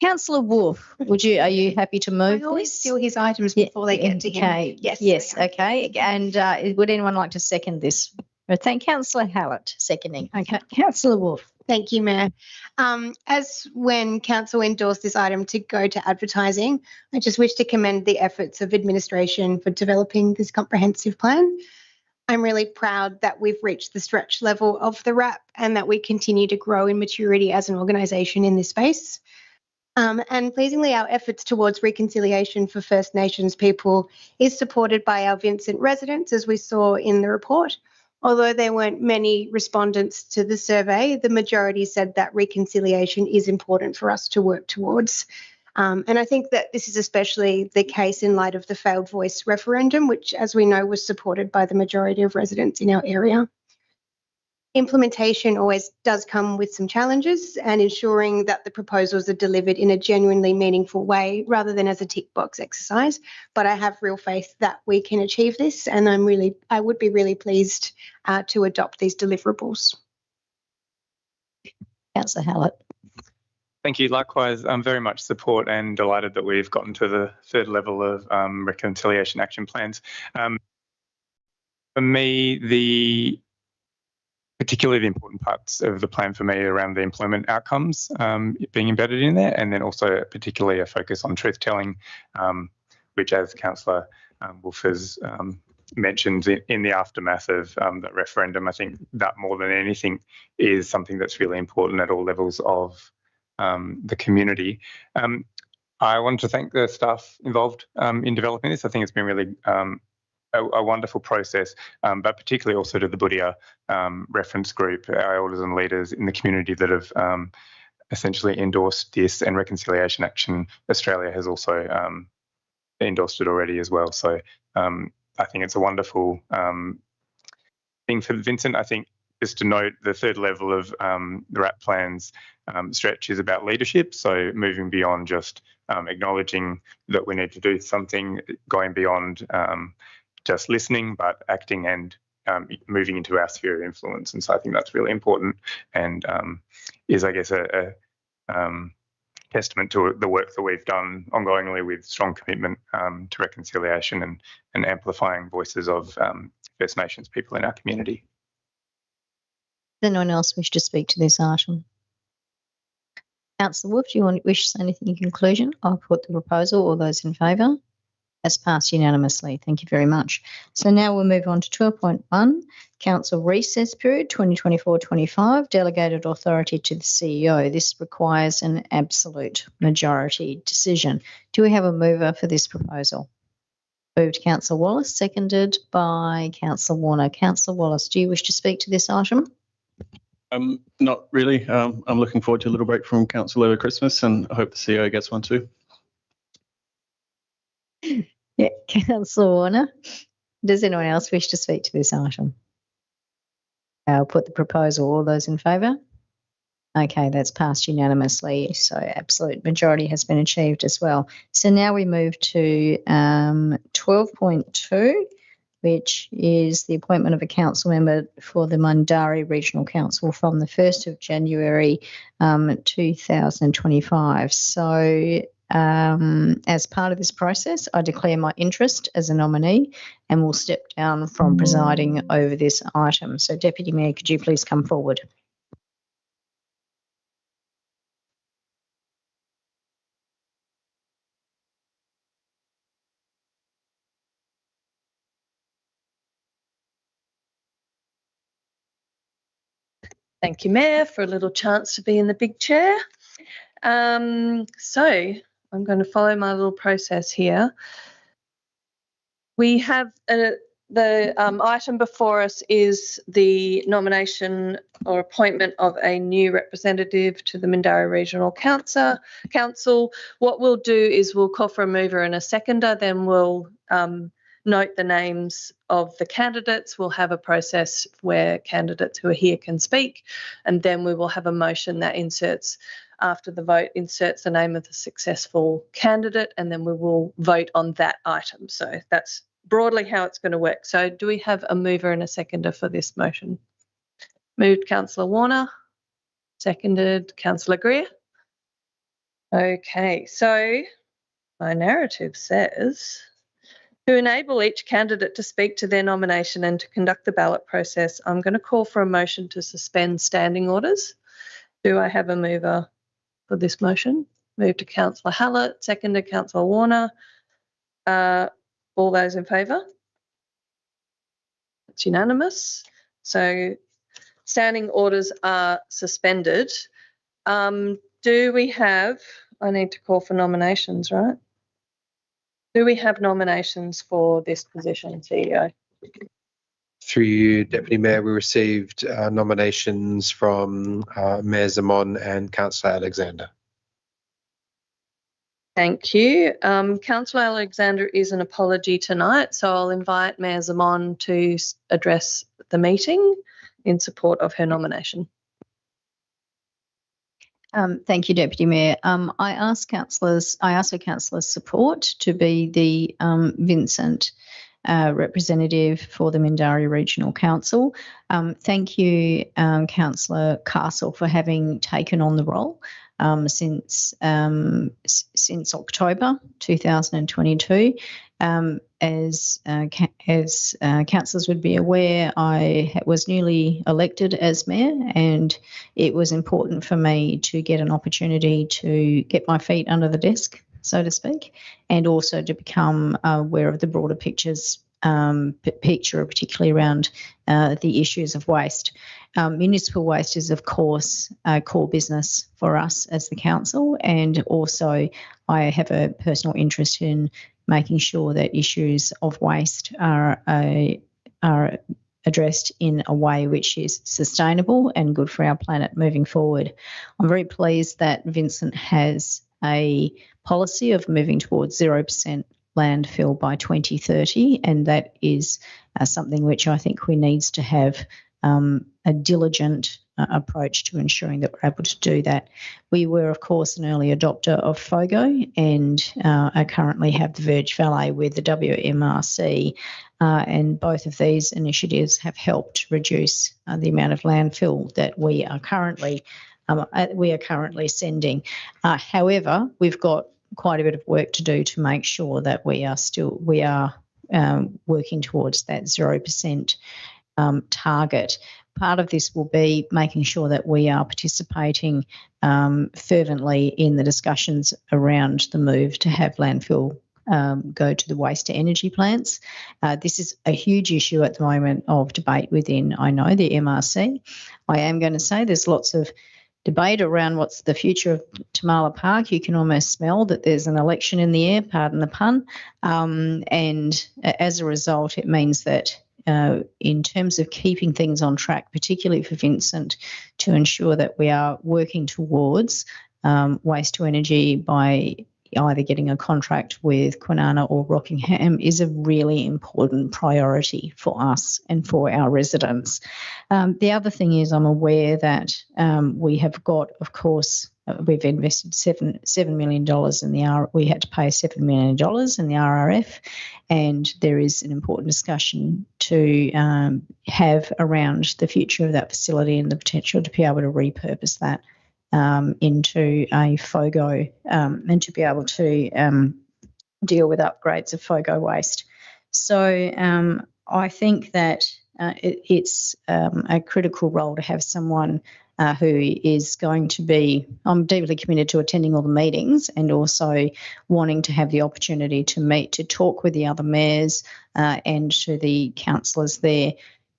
Councillor Wolf, are you happy to move I always this? steal his items before they get to him. Okay. Yes. Okay. And would anyone like to second this? Thank Councillor Hallett seconding. Okay. Councillor Wolf. Thank you, Mayor. As when Council endorsed this item to go to advertising, I just wish to commend the efforts of administration for developing this comprehensive plan. I'm really proud that we've reached the stretch level of the RAP and that we continue to grow in maturity as an organisation in this space. And pleasingly, our efforts towards reconciliation for First Nations people is supported by our Vincent residents, as we saw in the report. Although there weren't many respondents to the survey, the majority said that reconciliation is important for us to work towards. And I think that this is especially the case in light of the failed voice referendum, which, as we know, was supported by the majority of residents in our area. Implementation always does come with some challenges, and ensuring that the proposals are delivered in a genuinely meaningful way rather than as a tick box exercise. But I have real faith that we can achieve this, and I would be really pleased to adopt these deliverables. Councillor Hallett. Thank you. Likewise, I'm very much support and delighted that we've gotten to the third level of reconciliation action plans. For me, particularly the important parts of the plan for me around the employment outcomes being embedded in there, and then also particularly a focus on truth-telling, which, as Councillor Wolf has mentioned in the aftermath of that referendum, I think that more than anything is something that's really important at all levels of the community. I want to thank the staff involved in developing this. I think it's been really a wonderful process, but particularly also to the Budia reference group, our elders and leaders in the community that have essentially endorsed this, and Reconciliation Action Australia has also endorsed it already as well. So I think it's a wonderful thing for Vincent. I think just to note, the third level of the RAP plans stretch is about leadership, so moving beyond just acknowledging that we need to do something, going beyond just listening, but acting and moving into our sphere of influence. And so I think that's really important, and is, I guess, a testament to the work that we've done ongoingly with strong commitment to reconciliation and amplifying voices of First Nations people in our community. Does anyone else wish to speak to this item? Councillor Wolf, do you wish to say anything in conclusion? I'll put the proposal. All those in favour? That's passed unanimously. Thank you very much. So now we'll move on to 12.1, Council Recess Period 2024-25, Delegated Authority to the CEO. This requires an absolute majority decision. Do we have a mover for this proposal? Moved Councillor Wallace, seconded by Councillor Warner. Councillor Wallace, do you wish to speak to this item? Not really. I'm looking forward to a little break from council over Christmas, and I hope the CEO gets one too. Yeah, Councillor Warner. Does anyone else wish to speak to this item? I'll put the proposal. All those in favour? Okay, that's passed unanimously. So absolute majority has been achieved as well. So now we move to 12.2, which is the appointment of a council member for the Mundari Regional Council from the 1st of January 2025. So as part of this process, I declare my interest as a nominee and will step down from presiding over this item. So Deputy Mayor, could you please come forward? Thank you, Mayor, for a little chance to be in the big chair. So I'm going to follow my little process here. We have the item before us is the nomination or appointment of a new representative to the Mindarie Regional Council. What we'll do is we'll call for a mover and a seconder, then we'll note the names of the candidates. We'll have a process where candidates who are here can speak, and then we will have a motion that inserts, after the vote, inserts the name of the successful candidate, and then we will vote on that item. So that's broadly how it's going to work. So do we have a mover and a seconder for this motion? Moved Councillor Warner, seconded Councillor Greer. Okay, so my narrative says, to enable each candidate to speak to their nomination and to conduct the ballot process, I'm going to call for a motion to suspend standing orders. Do I have a mover for this motion? Moved to Councillor Hallett, seconded Councillor Warner. All those in favour? It's unanimous. So standing orders are suspended. Do we have, I need to call for nominations, right? Do we have nominations for this position, CEO? Through you, Deputy Mayor, we received nominations from Mayor Zaman and Councillor Alexander. Thank you. Councillor Alexander is an apology tonight, so I'll invite Mayor Zaman to address the meeting in support of her nomination. Thank you, Deputy Mayor. I ask for councillors' support to be the Vincent representative for the Mindarie Regional Council. Thank you, Councillor Castle, for having taken on the role since October 2022. As councillors would be aware, I was newly elected as mayor, and it was important for me to get an opportunity to get my feet under the desk, so to speak, and also to become aware of the broader picture, particularly around the issues of waste. Municipal waste is, of course, a core business for us as the council, and also I have a personal interest in making sure that issues of waste are addressed in a way which is sustainable and good for our planet moving forward. I'm very pleased that Vincent has a policy of moving towards 0% landfill by 2030, and that is something which I think we need to have a diligent approach to ensuring that we're able to do that. We were, of course, an early adopter of FOGO, and I currently have the Verge Valet with the WMRC, and both of these initiatives have helped reduce the amount of landfill that we are currently sending. However, we've got quite a bit of work to do to make sure that we are working towards that 0% target. Part of this will be making sure that we are participating fervently in the discussions around the move to have landfill go to the waste to energy plants. This is a huge issue at the moment of debate within, I know, the MRC. I am going to say there's lots of debate around what's the future of Tamala Park. You can almost smell that there's an election in the air, pardon the pun. And as a result, it means that in terms of keeping things on track, particularly for Vincent, to ensure that we are working towards waste to energy by either getting a contract with Kwinana or Rockingham is a really important priority for us and for our residents. The other thing is I'm aware that we have got, of course, we've invested $7 million in the we had to pay $7 million in the RRF, and there is an important discussion to have around the future of that facility and the potential to be able to repurpose that into a FOGO and to be able to deal with upgrades of FOGO waste. So I think that it's a critical role to have someone who is going to be, I'm deeply committed to attending all the meetings and also wanting to have the opportunity to meet, to talk with the other mayors and to the councillors there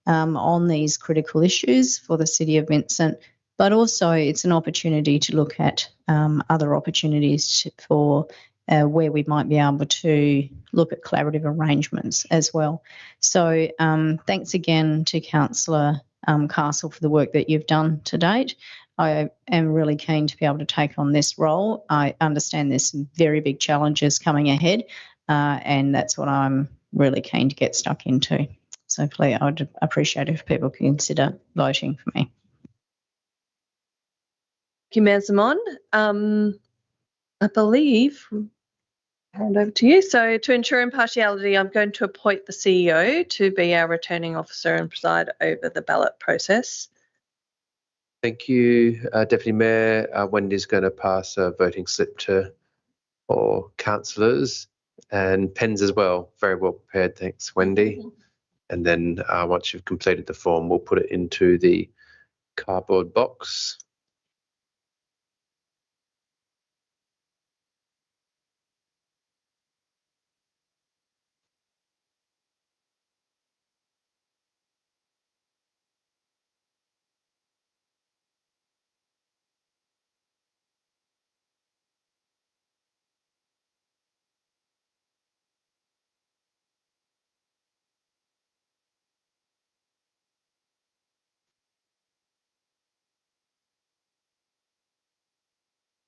on these critical issues for the City of Vincent. But also it's an opportunity to look at other opportunities for where we might be able to look at collaborative arrangements as well. So thanks again to Councillor Castle for the work that you've done to date. I am really keen to be able to take on this role. I understand there's some very big challenges coming ahead, and that's what I'm really keen to get stuck into. So please, I would appreciate it if people can consider voting for me. Thank you, Mayor Zaman. I believe, hand over to you. So to ensure impartiality, I'm going to appoint the CEO to be our returning officer and preside over the ballot process. Thank you, Deputy Mayor. Wendy's going to pass a voting slip to all councillors and pens as well. Very well prepared. Thanks, Wendy. And then once you've completed the form, we'll put it into the cardboard box.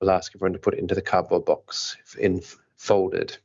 We'll ask everyone to put it into the cardboard box in folded.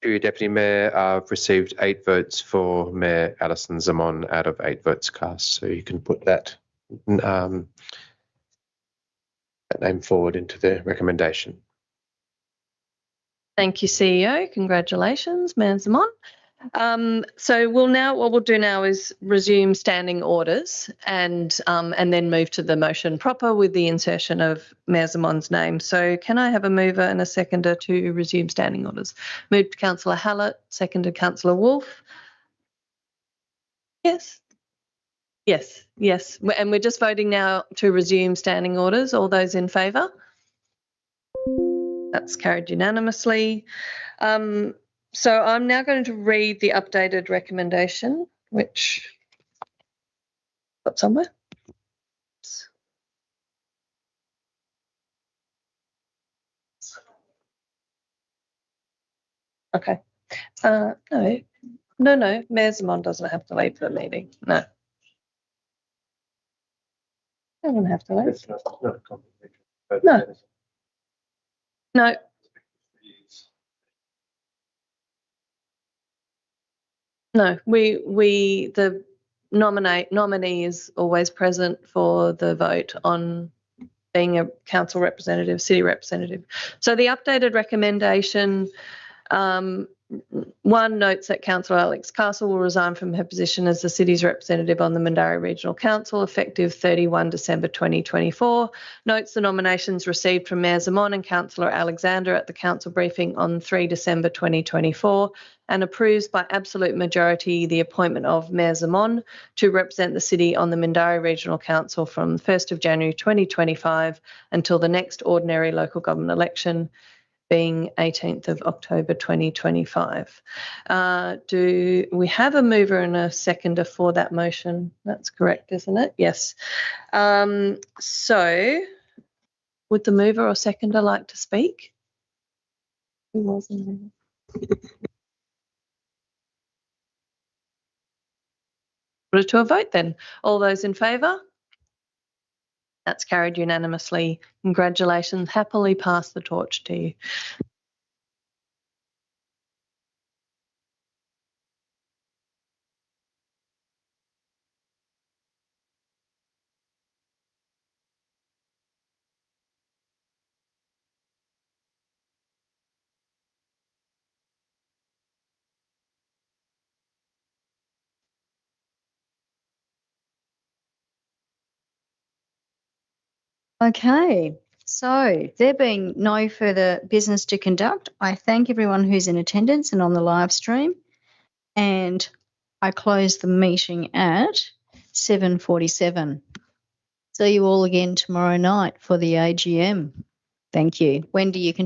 To you, Deputy Mayor, I've received 8 votes for Mayor Alison Zaman out of 8 votes cast. So you can put that name forward into the recommendation. Thank you, CEO. Congratulations, Mayor Zaman. So what we'll do now is resume standing orders and then move to the motion proper with the insertion of Mayor Zamon's name. So can I have a mover and a seconder to resume standing orders? Moved Councillor Hallett, seconded Councillor Wolf. Yes. Yes, yes. And we're just voting now to resume standing orders. All those in favour? That's carried unanimously. So I'm now going to read the updated recommendation, which got somewhere. Okay. No. Mayor Zaman doesn't have to leave the meeting. No. Doesn't have to leave. No. No. No, the nominee is always present for the vote on being a council representative, city representative. So the updated recommendation, 1 notes that Councillor Alex Castle will resign from her position as the city's representative on the Mindarie Regional Council effective 31 December 2024. Notes the nominations received from Mayor Zaman and Councillor Alexander at the council briefing on 3 December 2024 and approves by absolute majority the appointment of Mayor Zaman to represent the city on the Mindarie Regional Council from 1st of January 2025 until the next ordinary local government election, being 18th of October 2025. Do we have a mover and a seconder for that motion? That's correct, isn't it? Yes. So would the mover or seconder like to speak? Who was the mover? Put it to a vote then. All those in favour? That's carried unanimously. Congratulations. Happily pass the torch to you. Okay, so there being no further business to conduct, I thank everyone who's in attendance and on the live stream, and I close the meeting at 7:47. See you all again tomorrow night for the AGM. Thank you. Wendy, you can